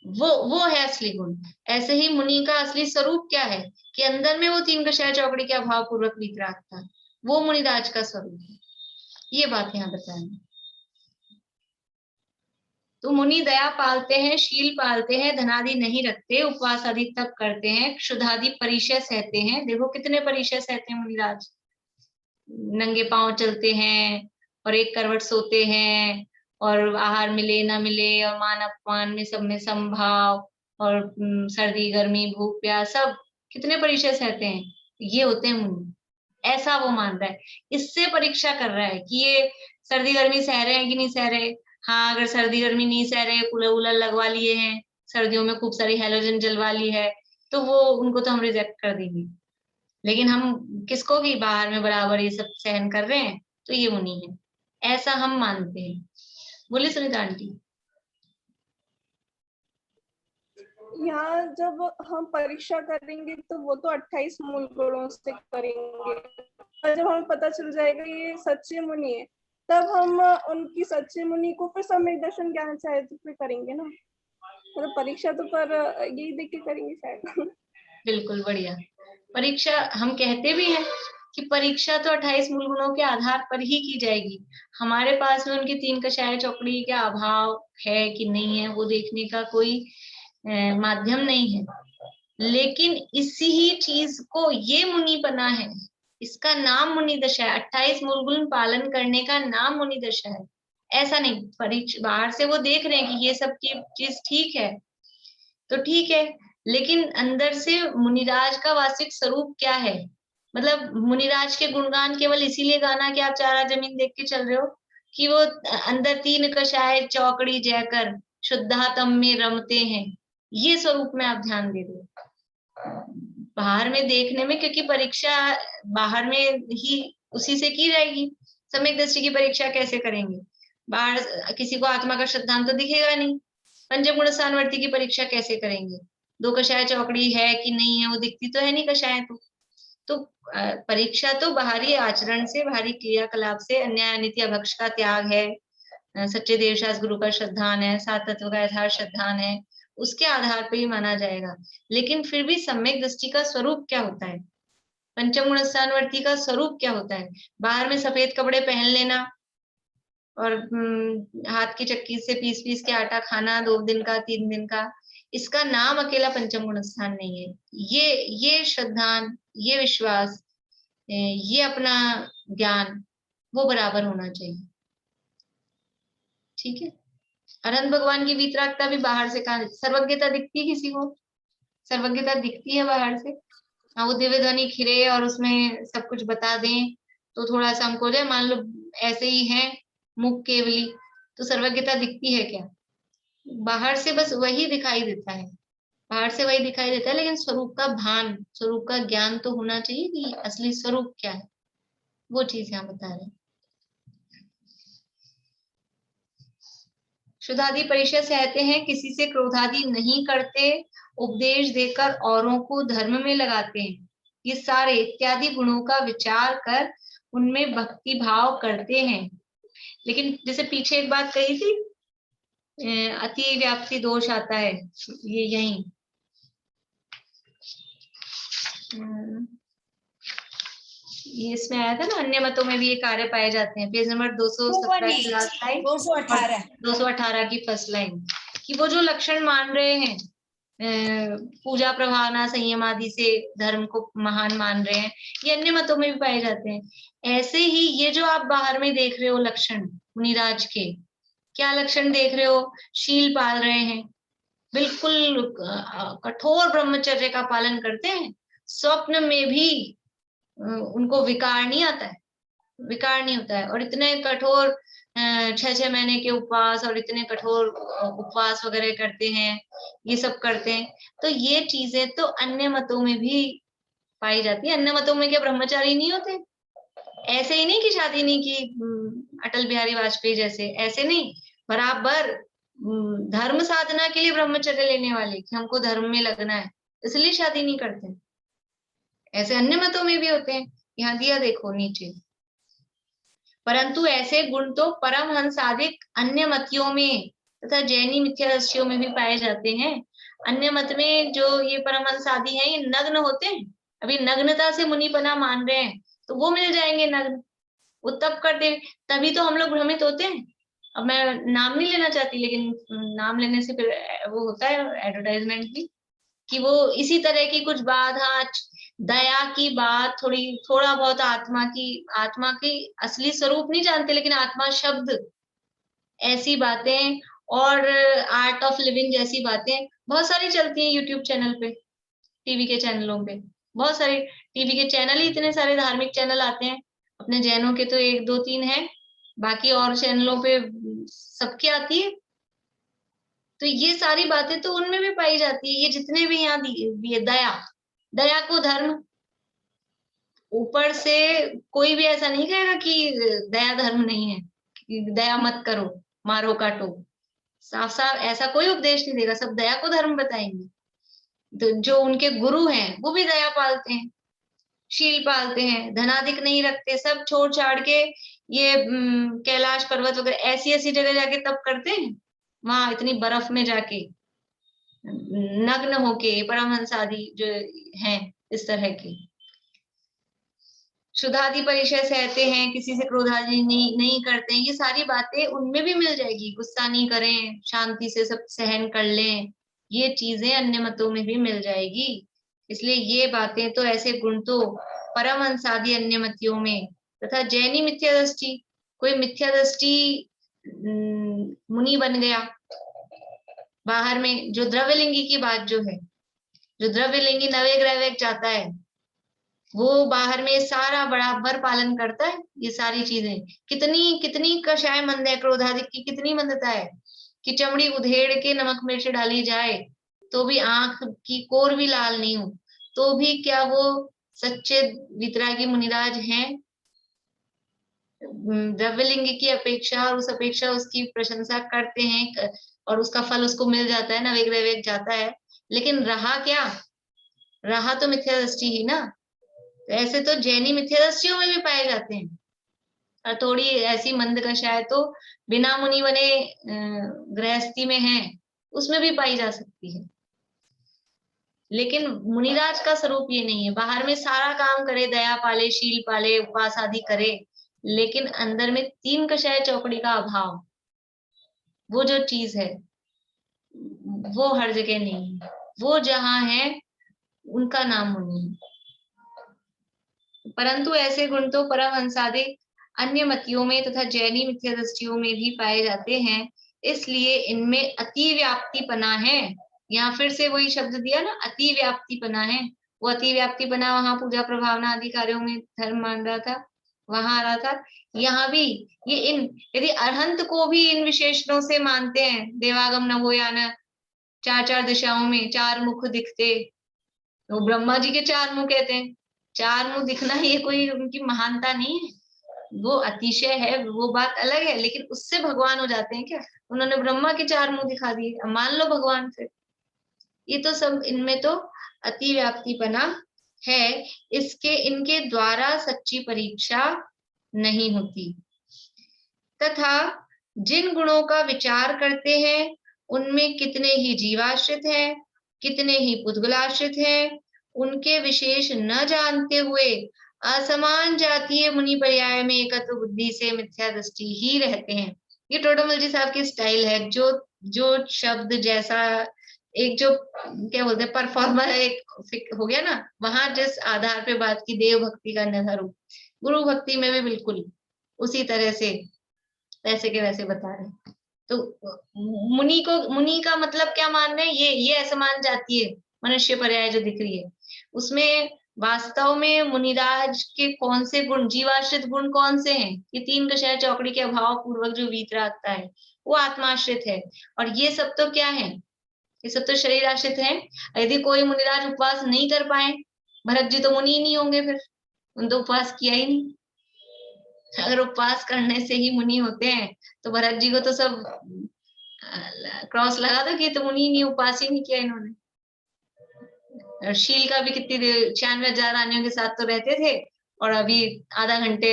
वो है असली गुण। ऐसे ही मुनि का असली स्वरूप क्या है? कि अंदर में वो 3 कषाय चौकड़ी के अभाव पूर्वक वीतरागता, वो मुनिराज का स्वरूप है। ये बात यहाँ बताएंगे। तो मुनि दया पालते हैं, शील पालते हैं, धनादि नहीं रखते, उपवास आदि तप करते हैं, क्षुधादि परिचय सहते हैं। देखो कितने परिचय सहते हैं मुनिराज, नंगे पांव चलते हैं और एक करवट सोते हैं और आहार मिले ना मिले और मान अपमान में सब में समभाव और सर्दी गर्मी भूख प्यास सब कितने परिचय सहते हैं, ये होते हैं मुनि। ऐसा वो मान रहा है, इससे परीक्षा कर रहा है कि ये सर्दी गर्मी सह रहे हैं कि नहीं सह रहे। हाँ, अगर सर्दी गर्मी नहीं सह रहे, कूलर वूलर लगवा लिए हैं, सर्दियों में खूब सारी हैलोजन जलवा ली है, तो वो उनको तो हम रिजेक्ट कर देंगे। लेकिन हम किसको भी बाहर में बराबर ये सब सहन कर रहे हैं, तो ये मुनि है, ऐसा हम मानते हैं। बोलिए सुनीता आंटी। यहाँ जब हम परीक्षा करेंगे तो वो तो 28 मूल गुणों से करेंगे, और जब हमें पता चल जाएगा ये सच्चे मुनि है, तब हम उनकी सच्चे मुनि को फिर सम्यक दर्शन ज्ञान चाहे तो फिर करेंगे ना। मतलब परीक्षा तो पर यही देख के करेंगे शायद। बिल्कुल बढ़िया। परीक्षा हम कहते भी हैं कि परीक्षा तो 28 मूल गुणों के आधार पर ही की जाएगी। हमारे पास में उनकी 3 कषाय चौकड़ी का अभाव है कि नहीं है, वो देखने का कोई माध्यम नहीं है। लेकिन इसी ही चीज को ये मुनिपना है, इसका नाम मुनि दशा है। 28 मूल गुण पालन करने का नाम मुनि दशा है। ऐसा नहीं परीक्षा बाहर से वो देख रहे हैं कि ये सब चीज ठीक है, तो ठीक है, लेकिन अंदर से मुनिराज का वास्तविक स्वरूप क्या है? मतलब मुनिराज के गुणगान केवल इसीलिए गाना कि आप चारा जमीन देख के चल रहे हो, कि वो अंदर 3 कषाय चौकड़ी जयकर शुद्धातम में रमते हैं, ये स्वरूप में आप ध्यान दे दो। बाहर में देखने में, क्योंकि परीक्षा बाहर में ही उसी से की जाएगी। सम्यक दृष्टि की परीक्षा कैसे करेंगे? बाहर किसी को आत्मा का शुद्धांत तो दिखेगा नहीं। पंचगुण स्थानवर्ती की परीक्षा कैसे करेंगे? 2 कषाय चौकड़ी है कि नहीं है, वो दिखती तो है नहीं कषाय। तो परीक्षा तो बाहरी आचरण से, बाहरी क्रियाकलाप से, अन्याय अनिति अभक्ष का त्याग है, सच्चे देवशास्त्र गुरु का श्रद्धान है, 7 तत्व का यथार्थ श्रद्धान है, उसके आधार पर ही माना जाएगा। लेकिन फिर भी सम्यक दृष्टि का स्वरूप क्या होता है? पंचम स्थानवर्ती का स्वरूप क्या होता है? बाहर में सफेद कपड़े पहन लेना और हाथ की चक्की से पीस पीस के आटा खाना 2 दिन का 3 दिन का, इसका नाम अकेला पंचम गुण स्थान नहीं है। ये श्रद्धान, ये विश्वास, ये अपना ज्ञान वो बराबर होना चाहिए। ठीक है। अनंत भगवान की वीतरागता भी बाहर से कहा, सर्वज्ञता दिखती है किसी को? सर्वज्ञता दिखती है बाहर से? हाँ, वो दिव्य ध्वनि खिरे और उसमें सब कुछ बता दें तो थोड़ा सा हमको जाए, मान लो ऐसे ही है मुख केवली, तो सर्वज्ञता दिखती है क्या? बाहर से बस वही दिखाई देता है, बाहर से वही दिखाई देता है, लेकिन स्वरूप का भान, स्वरूप का ज्ञान तो होना चाहिए कि असली स्वरूप क्या है, वो चीज यहाँ बता रहे हैं। शुद्धादि परिचय सहते हैं, किसी से क्रोधादि नहीं करते, उपदेश देकर औरों को धर्म में लगाते हैं, ये सारे इत्यादि गुणों का विचार कर उनमें भक्ति भाव करते हैं। लेकिन जैसे पीछे एक बात कही थी, अति व्याप्ति दोष आता है, ये यही ये इसमें आया था ना, अन्य मतों में भी ये कार्य पाए जाते हैं। पेज नंबर 217 की लास्ट लाइन, 218 की फर्स्ट लाइन, कि वो जो लक्षण मान रहे हैं, पूजा प्रभावना संयम आदि से धर्म को महान मान रहे हैं, ये अन्य मतों में भी पाए जाते हैं। ऐसे ही ये जो आप बाहर में देख रहे हो लक्षण मुनिराज के, क्या लक्षण देख रहे हो? शील पाल रहे हैं, बिल्कुल कठोर ब्रह्मचर्य का पालन करते हैं, स्वप्न में भी उनको विकार नहीं आता है, विकार नहीं होता है, और इतने कठोर 6 महीने के उपवास और इतने कठोर उपवास वगैरह करते हैं, ये सब करते हैं। तो ये चीजें तो अन्य मतों में भी पाई जाती है। अन्य मतों में क्या ब्रह्मचारी नहीं होते? ऐसे ही नहीं कि शादी नहीं की अटल बिहारी वाजपेयी जैसे, ऐसे नहीं, बराबर धर्म साधना के लिए ब्रह्मचर्य लेने वाले, कि हमको धर्म में लगना है इसलिए शादी नहीं करते। ऐसे अन्य मतों में भी होते हैं, यहाँ दिया देखो नीचे। परंतु ऐसे गुण तो परमहंसादिक अन्य मतियों में तथा जैनी मिथ्यादर्शियों में भी पाए जाते हैं। अन्य मत में जो ये परमहंस आदि हैं, ये नग्न होते हैं, अभी नग्नता से मुनिपना मान रहे हैं, तो वो मिल जाएंगे नग्न, वो तब करते, तभी तो हम लोग भ्रमित होते हैं। अब मैं नाम नहीं लेना चाहती, लेकिन नाम लेने से फिर वो होता है एडवर्टाइजमेंट भी, कि वो इसी तरह की कुछ बात, हाँ दया की बात, थोड़ा बहुत आत्मा की असली स्वरूप नहीं जानते, लेकिन आत्मा शब्द ऐसी बातें और आर्ट ऑफ लिविंग जैसी बातें बहुत सारी चलती हैं यूट्यूब चैनल पे, टीवी के चैनलों पे। बहुत सारे टीवी के चैनल ही इतने सारे धार्मिक चैनल आते हैं। अपने जैनों के तो 1 2 3 है, बाकी और चैनलों पे सबकी आती है। तो ये सारी बातें तो उनमें भी पाई जाती है। ये जितने भी यहाँ दिए, दया को धर्म, ऊपर से कोई भी ऐसा नहीं कहेगा कि दया धर्म नहीं है, कि दया मत करो, मारो काटो। साफ साफ ऐसा कोई उपदेश नहीं देगा, सब दया को धर्म बताएंगे। तो जो उनके गुरु हैं वो भी दया पालते हैं, शील पालते हैं, धनाधिक नहीं रखते, सब छोड़ छाड़ के ये कैलाश पर्वत वगैरह ऐसी ऐसी जगह जाके तप करते हैं। वहां इतनी बर्फ में जाके नग्न होके परमहंस आदि जो हैं इस तरह के शुद्धादि परिचय सहते हैं, किसी से क्रोधादि नहीं करते हैं। ये सारी बातें उनमें भी मिल जाएगी। गुस्सा नहीं करें, शांति से सब सहन कर लें, ये चीजें अन्य मतों में भी मिल जाएगी। इसलिए ये बातें तो ऐसे गुण तो परमहंस आदि अन्य मतियों में तथा जैनी मिथ्या दृष्टि, कोई मिथ्या दृष्टि मुनि बन गया बाहर में, जो द्रव्यलिंगी की बात जो है, जो द्रव्यलिंगी नवे ग्रह जाता है वो बाहर में सारा बराबर पालन करता है। ये सारी चीजें कितनी कितनी कषाय मंद है, क्रोधाधिक की कितनी मंदता है कि चमड़ी उधेड़ के नमक मिर्च डाली जाए तो भी आंख की कोर भी लाल नहीं हो, तो भी क्या वो सच्चे वितरागी मुनिराज हैं? द्रव्यलिंग की अपेक्षा और उस अपेक्षा उसकी प्रशंसा करते हैं और उसका फल उसको मिल जाता है, नवेग वैवेग जाता है। लेकिन रहा क्या? रहा तो मिथ्या दृष्टि ही ना। ऐसे तो जैनी मिथ्या दृष्टियों में भी पाए जाते हैं, और थोड़ी ऐसी मंद कषाय तो बिना मुनि बने गृहस्थी में है, उसमें भी पाई जा सकती है। लेकिन मुनिराज का स्वरूप ये नहीं है, बाहर में सारा काम करे, दया पाले, शील पाले, उपवास आदि करे, लेकिन अंदर में 3 कषाय चौकड़ी का अभाव, वो जो चीज है वो हर जगह नहीं है। वो जहां है उनका नाम मुनि है। परंतु ऐसे गुण तो परमहंसादि अन्य मतियों में तथा जैनी मिथ्या दृष्टियों में भी पाए जाते हैं, इसलिए इनमें अति व्याप्तिपना है। यहाँ फिर से वही शब्द दिया ना, अति व्याप्तिपना है। वो अति व्याप्तिपना वहां पूजा प्रभावना आदि कार्यों में धर्म मान रहा था, वहां आ रहा था। यहाँ भी ये यदि अरहंत को भी इन विशेषणों से मानते हैं, देवागम नभोयान, 4 दिशाओं में 4 मुख दिखते, तो ब्रह्मा जी के 4 मुख कहते हैं। 4 मुंह दिखना ये कोई उनकी महानता नहीं है, वो अतिशय है, वो बात अलग है। लेकिन उससे भगवान हो जाते हैं क्या? उन्होंने ब्रह्मा के 4 मुंह दिखा दिए, मान लो भगवान फिर। ये तो सब इनमें तो अति व्याप्तिपना है, इसके इनके द्वारा सच्ची परीक्षा नहीं होती। तथा जिन गुणों का विचार करते हैं उनमें कितने ही जीवाश्रित हैं, कितने ही पुद्गलाश्रित हैं, उनके विशेष न जानते हुए असमान जातीय मुनि पर्याय में एकत्व बुद्धि से मिथ्या दृष्टि ही रहते हैं। ये टोडरमल जी साहब की स्टाइल है, जो शब्द जैसा एक जो क्या बोलते हैं परफॉर्मर एक हो गया ना, वहां जिस आधार पे बात की, देव भक्ति का अन्यथा रूप, गुरु भक्ति में भी बिल्कुल उसी तरह से वैसे के वैसे बता रहे हैं। तो मुनि का मतलब क्या मान रहे हैं? ये असमान जातीय मनुष्य पर्याय जो दिख रही है, उसमें वास्तव में मुनिराज के कौन से गुण, जीवाश्रित गुण कौन से हैं? ये 3 कषाय चौकड़ी के अभाव पूर्वक जो वीतरागता है वो आत्माश्रित है। और ये सब तो क्या है? ये सब तो शरीर आश्रित है। यदि कोई मुनिराज उपवास नहीं कर पाए, भरत जी तो मुनि ही नहीं होंगे, फिर उन तो उपवास किया ही नहीं। अगर उपवास करने से ही मुनि होते हैं तो भरत जी को तो सब क्रॉस लगा दो कि तो मुनि नहीं, उपवास ही नहीं किया इन्होंने। शील का भी कितनी 96,000 रानियों के साथ तो रहते थे, और अभी आधा घंटे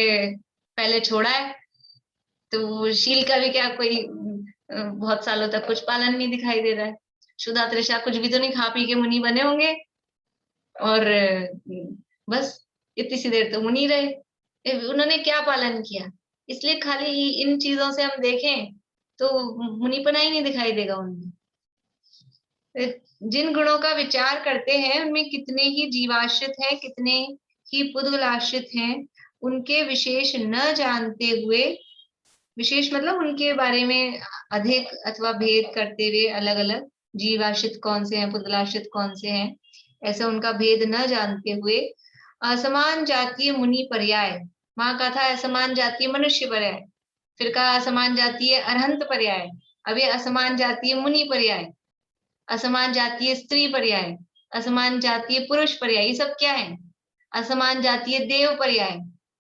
पहले छोड़ा है, तो शील का भी क्या कोई बहुत सालों तक कुछ पालन नहीं दिखाई दे रहा है। शुद्धा त्रिषा कुछ भी तो नहीं खा पी के मुनि बने होंगे, और बस इतनी सी देर तो मुनि रहे, उन्होंने क्या पालन किया? इसलिए खाली इन चीजों से हम देखें तो मुनिपना ही नहीं दिखाई देगा उनमें। जिन गुणों का विचार करते हैं उनमें कितने ही जीवाश्रित हैं, कितने ही पुद्गलाश्रित हैं, उनके विशेष न जानते हुए विशेष मतलब उनके बारे में अधिक अथवा भेद करते हुए अलग अलग जीवाश्रित कौन से हैं, पुद्गलाश्रित कौन से हैं, ऐसा उनका भेद न जानते हुए असमान जातीय मुनि पर्याय, वहां कहा था असमान जातीय मनुष्य पर्याय, फिर कहा असमान जातीय अरहंत पर्याय, अब ये असमान जातीय मुनि पर्याय, असमान जातीय स्त्री पर्याय, असमान जातीय पुरुष पर्याय, ये सब क्या है? असमान जातीय देव पर्याय,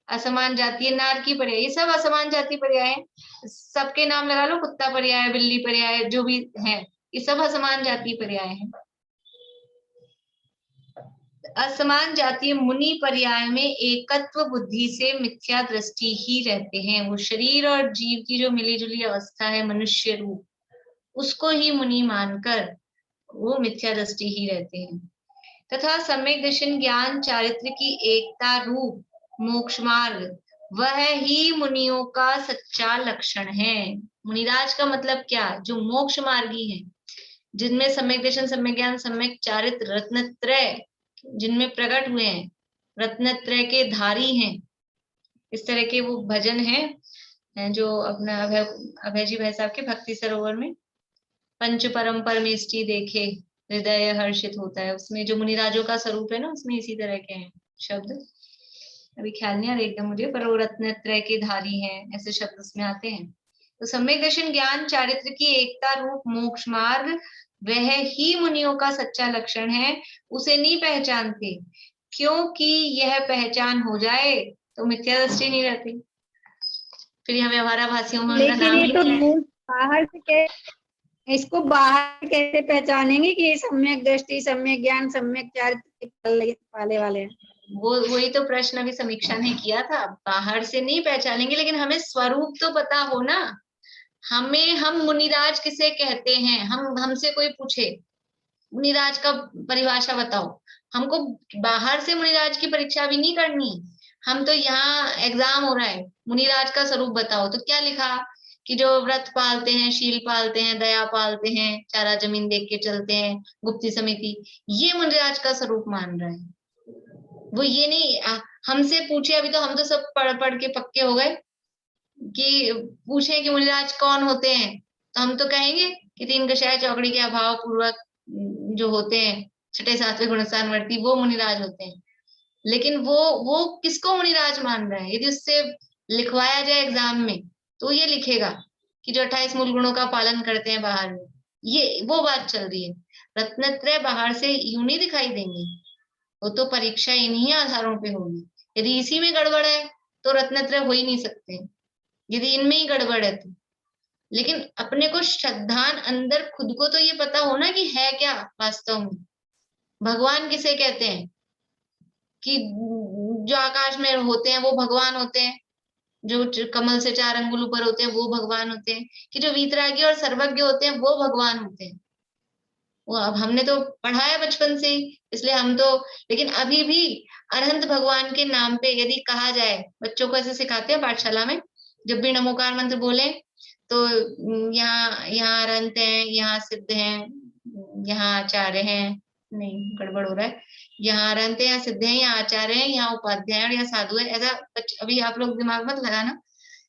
असमान जातीय नारकी पर्याय, ये सब असमान जातीय पर्याय है। सबके नाम लगा लो, कुत्ता पर्याय, बिल्ली पर्याय, जो भी है, ये सब असमान जातीय पर्याय है। असमान जातीय मुनि पर्याय में एकत्व बुद्धि से मिथ्या दृष्टि ही रहते हैं। वो शरीर और जीव की जो मिली जुली अवस्था है मनुष्य रूप, उसको ही मुनि मानकर वो मिथ्या दृष्टि ही रहते हैं। तथा सम्यक दर्शन ज्ञान चारित्र की एकता रूप मोक्ष मार्ग, वह ही मुनियों का सच्चा लक्षण है। मुनिराज का मतलब क्या? जो मोक्ष मार्गी है, जिनमें सम्यक दर्शन, सम्यक ज्ञान, सम्यक चारित्र, रत्नत्रय जिनमें प्रकट हुए हैं, रत्नत्रय के धारी हैं, इस तरह के वो भजन हैं जो अपना अभय जी भाई साहब के भक्ति सरोवर में पंच परम परमेष्टि देखे हृदय हर्षित होता है, उसमें जो मुनिराजों का स्वरूप है ना, उसमें इसी तरह के हैं शब्द, अभी ख्याल नहीं आ रहा एकदम मुझे, पर वो रत्नत्रय के धारी हैं, ऐसे शब्द उसमें आते हैं। तो सम्यक दर्शन ज्ञान चारित्र की एकता रूप मोक्ष मार्ग, वह ही मुनियों का सच्चा लक्षण है। उसे नहीं पहचानते, क्योंकि यह पहचान हो जाए तो मिथ्या दृष्टि नहीं रहती, फिर यहाँ व्यवहाराभासियों में उनका नाम ही नहीं है। बाहर से इसको बाहर कैसे पहचानेंगे कि ये सम्यक दृष्टि, सम्यक ज्ञान, सम्यक चारित्र वाले वाले हैं? वही तो प्रश्न अभी समीक्षा ने किया था, बाहर से नहीं पहचानेंगे, लेकिन हमें स्वरूप तो पता हो ना। हम मुनिराज किसे कहते हैं? हमसे कोई पूछे मुनिराज का परिभाषा बताओ, हमको बाहर से मुनिराज की परीक्षा भी नहीं करनी, हम तो यहाँ एग्जाम हो रहा है, मुनिराज का स्वरूप बताओ, तो क्या लिखा कि जो व्रत पालते हैं, शील पालते हैं, दया पालते हैं, चारा जमीन देख के चलते हैं, गुप्ती समिति, ये मुनिराज का स्वरूप मान रहा है। वो ये नहीं हमसे पूछे, अभी तो हम तो सब पढ़ पढ़ के पक्के हो गए कि पूछे कि मुनिराज कौन होते हैं, तो हम तो कहेंगे कि तीन कषाय चौकड़ी के अभाव पूर्वक जो होते हैं, छठे सातवें गुणस्थानवर्ती, वो मुनिराज होते हैं। लेकिन वो किसको मुनिराज मान रहा है? यदि उससे लिखवाया जाए एग्जाम में, तो ये लिखेगा कि जो 28 मूल गुणों का पालन करते हैं बाहर में, ये वो बात चल रही है। रत्नत्रय बाहर से यूं नहीं दिखाई देंगे, वो तो परीक्षा इन्हीं आधारों पे होगी। यदि इसी में गड़बड़ है तो रत्नत्रय हो ही नहीं सकते, यदि इनमें ही गड़बड़ है तो। लेकिन अपने को श्रद्धान अंदर खुद को तो ये पता हो ना कि है क्या वास्तव में, भगवान किसे कहते हैं, कि जो आकाश में होते हैं वो भगवान होते हैं, जो कमल से 4 अंगुल ऊपर होते हैं वो भगवान होते हैं, कि जो वीतरागी और सर्वज्ञ होते हैं वो भगवान होते हैं। वो अब हमने तो पढ़ा है बचपन से ही, इसलिए हम तो, लेकिन अभी भी अरहंत भगवान के नाम पे यदि कहा जाए, बच्चों को ऐसे सिखाते हैं पाठशाला में, जब भी नमोकार मंत्र बोले तो यहाँ अरहंत है, यहाँ सिद्ध है, यहाँ आचार्य है, नहीं गड़बड़ हो रहा है, यहाँ अरहंत है, यहाँ सिद्ध है, यहाँ आचार्य है, यहाँ उपाध्याय और यहाँ साधु है, ऐसा अभी आप लोग दिमाग मत लगाना,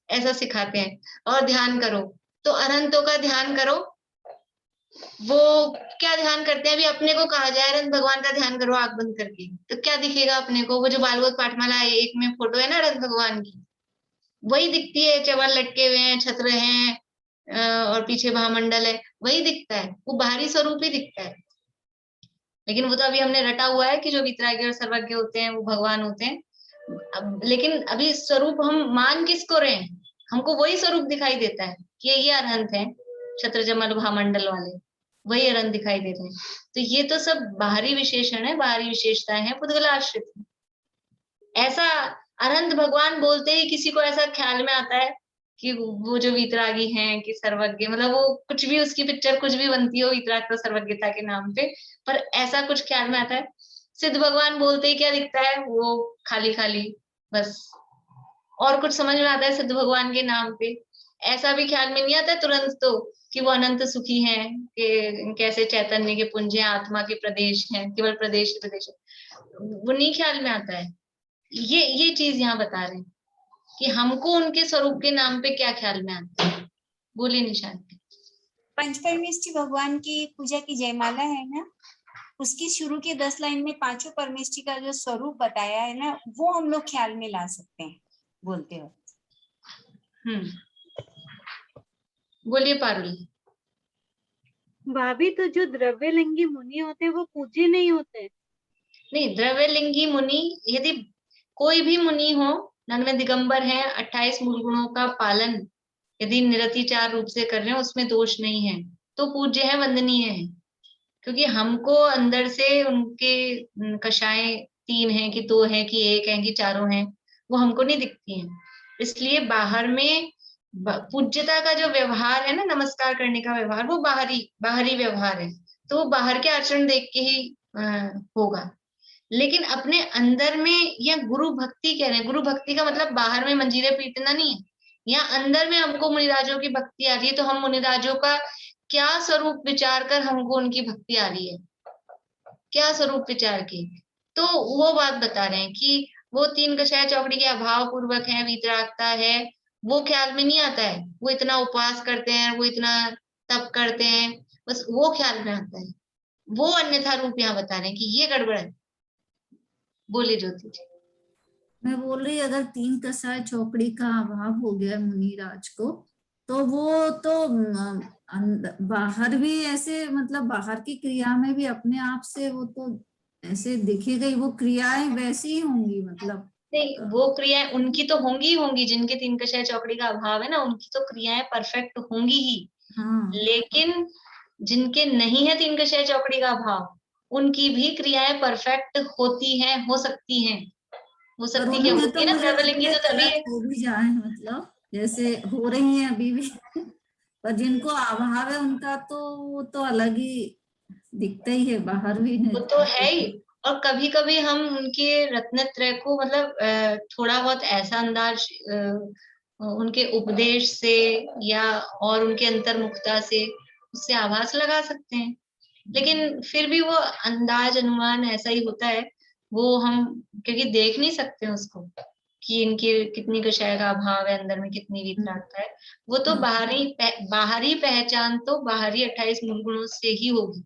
ऐसा सिखाते हैं। और ध्यान करो, तो अरहंतों का ध्यान करो, वो क्या ध्यान करते हैं? अभी अपने को कहा जाए अरहंत भगवान का ध्यान करो आंख बंद करके, तो क्या दिखेगा अपने को? वो जो बालवोत पाठमाला 1 में फोटो है ना अरहंत भगवान की, वही दिखती है, चवल लटके हुए हैं, छत्र हैं, और पीछे महामंडल है, वही दिखता है, वो बाहरी स्वरूप ही दिखता है। लेकिन वो तो अभी हमने रटा हुआ है कि जो वितरागी और सर्वज्ञ होते हैं वो भगवान होते हैं। लेकिन अभी स्वरूप हम मान किसको रहे हैं? हमको वही स्वरूप दिखाई देता है कि ये अरहंत है, छत्र जमल महामंडल वाले, वही अरहंत दिखाई दे रहे हैं। तो ये तो सब बाहरी विशेषण है, बाहरी विशेषताएं हैं, पुद्गलाश्रित। ऐसा अरहंत भगवान बोलते ही किसी को ऐसा ख्याल में आता है कि वो जो वीतरागी हैं कि सर्वज्ञ, मतलब वो कुछ भी उसकी पिक्चर कुछ भी बनती हो वीतराग तो सर्वज्ञता के नाम पे, पर ऐसा कुछ ख्याल में आता है। सिद्ध भगवान बोलते ही क्या दिखता है? वो खाली खाली बस, और कुछ समझ में आता है सिद्ध भगवान के नाम पे? ऐसा भी ख्याल में नहीं आता तुरंत तो कि वो अनंत सुखी हैं, कि कैसे चैतन्य के पुंज हैं, आत्मा के प्रदेश हैं, केवल प्रदेश, वो नहीं ख्याल में आता है। ये चीज यहाँ बता रहे हैं। कि हमको उनके स्वरूप के नाम पे क्या ख्याल में आता है? बोलिए निशांत। पंचपरमेष्ठी भगवान की पूजा की जयमाला है ना, उसकी शुरू के 10 लाइन में पांचों परमेष्ठी का जो स्वरूप बताया है ना, वो हम लोग ख्याल में ला सकते हैं बोलते हो। बोलिए पारुल। भाभी, तो जो द्रव्यलिंगी मुनि होते हैं वो पूज्य नहीं होते? नहीं, द्रव्यलिंगी मुनि यदि कोई भी मुनि हो, 99 दिगंबर है, 28 मूल गुणों का पालन यदि निरतिचार रूप से कर रहे हैं, उसमें दोष नहीं है, तो पूज्य है, वंदनीय है। क्योंकि हमको अंदर से उनके कषाएं 3 हैं कि 2 हैं कि 1 हैं कि चारों हैं, वो हमको नहीं दिखती हैं। इसलिए बाहर में पूज्यता का जो व्यवहार है ना, नमस्कार करने का व्यवहार, वो बाहरी व्यवहार है, तो वो बाहर के आचरण देख के ही होगा। लेकिन अपने अंदर में, या गुरु भक्ति कह रहे हैं, गुरु भक्ति का मतलब बाहर में मंजीरे पीटना नहीं है। यहाँ अंदर में हमको मुनिराजों की भक्ति आ रही है, तो हम मुनिराजों का क्या स्वरूप विचार कर हमको उनकी भक्ति आ रही है, क्या स्वरूप विचार की, तो वो बात बता रहे हैं कि वो 3 कषाय चौकड़ी के अभाव पूर्वक है, वीतरागता है, वो ख्याल में नहीं आता है। वो इतना उपवास करते हैं, वो इतना तप करते हैं, बस वो ख्याल में आता है। वो अन्यथा रूप यहाँ बता रहे हैं कि ये गड़बड़ है। बोलिए ज्योति जी। मैं बोल रही, अगर 3 कषाय चौकड़ी का अभाव हो गया मुनिराज को, तो वो तो बाहर भी ऐसे, मतलब बाहर की क्रिया में भी अपने आप से वो तो ऐसे दिखेगा ही, वो क्रियाएं वैसी ही होंगी। मतलब नहीं, वो क्रियाएं उनकी तो होंगी, जिनके 3 कषाय चौकड़ी का अभाव है ना, उनकी तो क्रियाएं परफेक्ट होंगी ही। हाँ। लेकिन जिनके नहीं है 3 कषाय चौकड़ी का अभाव, उनकी भी क्रियाएं परफेक्ट होती हैं, हो सकती हैं, हो सकती क्या होती है ना, द्रव्यलिंगी तो तभी है। हो भी जाए, मतलब जैसे हो रही है अभी भी पर जिनको अभाव है उनका तो वो तो अलग ही दिखता ही है, बाहर भी वो तो है ही। और कभी कभी हम उनके रत्नत्रय को, मतलब थोड़ा बहुत ऐसा अंदाज उनके उपदेश से या और उनके अंतर्मुखता से उससे आभास लगा सकते हैं। लेकिन फिर भी वो अंदाज अनुमान ऐसा ही होता है, वो हम क्योंकि देख नहीं सकते उसको कि इनके कितनी कषाय का अभाव है, अंदर में कितनी वीतरागता है। वो तो बाहरी पहचान तो बाहरी 28 मूल गुणों से ही होगी।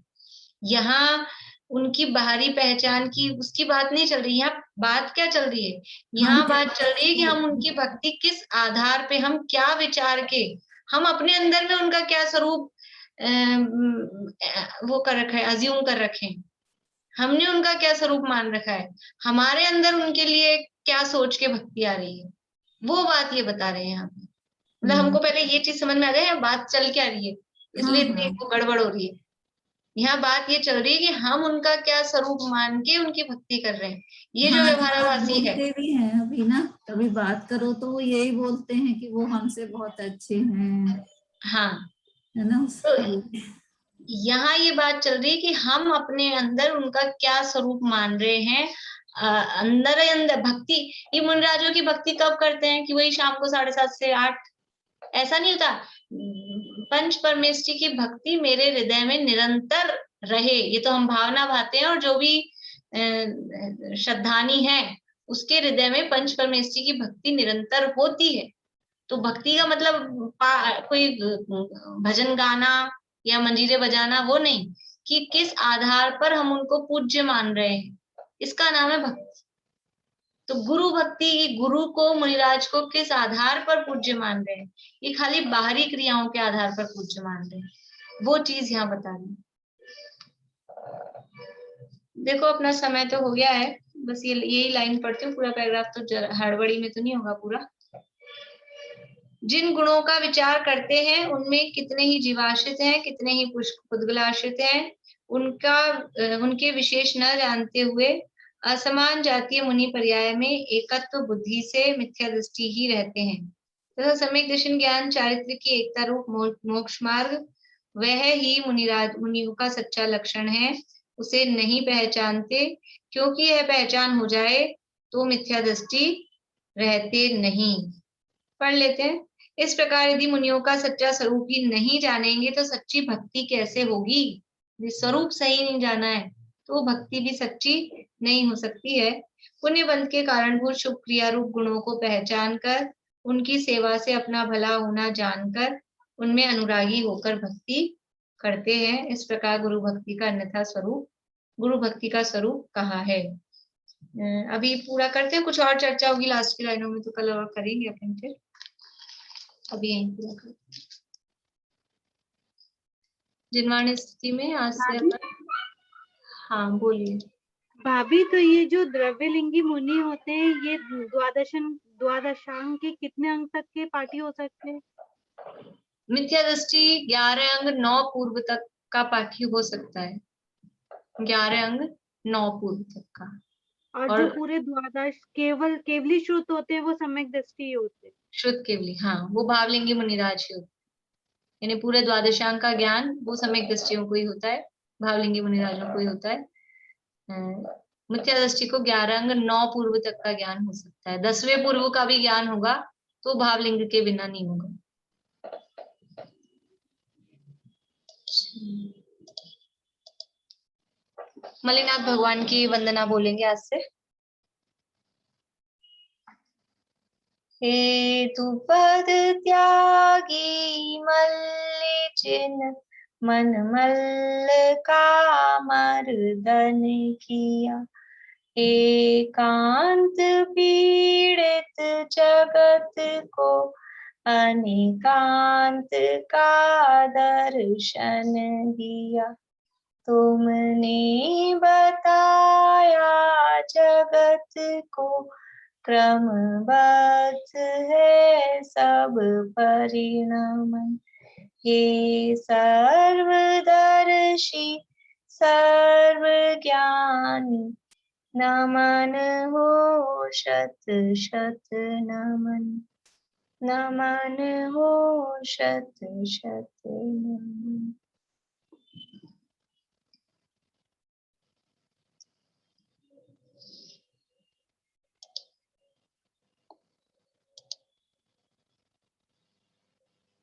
यहाँ उनकी बाहरी पहचान की उसकी बात नहीं चल रही। यहाँ बात क्या चल रही है? यहाँ बात चल रही है कि हम उनकी भक्ति किस आधार पे, हम क्या विचार के, हम अपने अंदर में उनका क्या स्वरूप वो कर रखा है, अज्यूम कर रखे हैं। हमने उनका क्या स्वरूप मान रखा है, हमारे अंदर उनके लिए क्या सोच के भक्ति आ रही है, वो बात ये बता रहे हैं यहाँ पे। मतलब हमको पहले ये चीज समझ में आ जाए बात चल क्या रही है, इसलिए इतनी गड़बड़ हो रही है। यहाँ बात ये चल रही है कि हम उनका क्या स्वरूप मान के उनकी भक्ति कर रहे हैं। ये जो व्यवहारवासी है, बोलते भी हैं अभी ना, कभी बात करो तो वो यही बोलते हैं कि वो हमसे बहुत अच्छे हैं। हाँ, है ना। तो यहाँ ये बात चल रही है कि हम अपने अंदर उनका क्या स्वरूप मान रहे हैं। अंदर भक्ति, ये मुनिराजों की भक्ति कब करते हैं कि वही शाम को 7:30 से 8, ऐसा नहीं होता। पंच परमेष्ठी की भक्ति मेरे हृदय में निरंतर रहे, ये तो हम भावना भाते हैं, और जो भी श्रद्धानी है उसके हृदय में पंच परमेष्ठी की भक्ति निरंतर होती है। तो भक्ति का मतलब कोई भजन गाना या मंजीरे बजाना वो नहीं, कि किस आधार पर हम उनको पूज्य मान रहे हैं, इसका नाम है भक्ति। तो गुरु भक्ति, गुरु को, मुनिराज को किस आधार पर पूज्य मान रहे हैं, ये खाली बाहरी क्रियाओं के आधार पर पूज्य मान रहे हैं, वो चीज यहाँ बता रही। देखो अपना समय तो हो गया है, बस ये यही लाइन पढ़ती हूँ, पूरा पैराग्राफ तो हड़बड़ी में तो नहीं होगा पूरा। जिन गुणों का विचार करते हैं उनमें कितने ही जीवाश्रित हैं, कितने ही पुद्गलाश्रित हैं, उनके विशेष न जानते हुए असमान जातीय मुनि पर्याय में एकत्व बुद्धि से मिथ्या दृष्टि ही रहते हैं तथा सम्यक दर्शन ज्ञान चारित्र की एकता रूप मोक्ष मार्ग वह ही मुनियों का सच्चा लक्षण है, उसे नहीं पहचानते, क्योंकि यह पहचान हो जाए तो मिथ्या दृष्टि रहते नहीं। पढ़ लेते हैं। इस प्रकार यदि मुनियों का सच्चा स्वरूप ही नहीं जानेंगे तो सच्ची भक्ति कैसे होगी? यदि स्वरूप सही नहीं जाना है तो भक्ति भी सच्ची नहीं हो सकती है। पुण्यबंध के कारणभूत शुभ क्रिया रूप गुणों को पहचान कर उनकी सेवा से अपना भला होना जानकर उनमें अनुरागी होकर भक्ति करते हैं। इस प्रकार गुरु भक्ति का अन्यथा स्वरूप गुरु भक्ति का स्वरूप कहा है। अभी पूरा करते हैं, कुछ और चर्चा होगी लास्ट की लाइनों में तो कल और करेंगे अपन फिर। अभी यहीं पूरा करते हैं। जिनवाणी स्थिति में आज से अपन, हाँ बोलिए। भाभी, तो ये जो द्रव्यलिंगी मुनि होते हैं, ये द्वादशांग के कितने अंक तक के पाठी हो सकते हैं? मिथ्या दृष्टि 11 अंग 9 पूर्व तक का पाठी हो सकता है। 11 अंग 9 पूर्व तक का। और जो पूरे द्वादश केवली श्रुत होते हैं वो सम्यक दृष्टि होते हैं। शुद्ध केवली, हाँ, वो भावलिंगी मुनिराज होते, यानी पूरे द्वादशांग का ज्ञान वो सम्यक दृष्टियों को ही होता है, भावलिंगी मुनिराजों को ही होता है। मिथ्या दृष्टि को 11 अंग 9 पूर्व तक का ज्ञान हो सकता है। 10वें पूर्व का भी ज्ञान होगा तो भावलिंग के बिना नहीं होगा। मल्लिनाथ भगवान की वंदना बोलेंगे आज से। हेतु पद त्यागी मल्लिचिन मन मल्ल का मर्दन किया, एकांत पीड़ित जगत को अनेकांत का दर्शन दिया। तुमने बताया जगत को क्रमबद्ध है सब परिणाम। हे सर्वदर्शी सर्वज्ञानी नमन हो शत शत नमन, नमन हो शत शत नमन।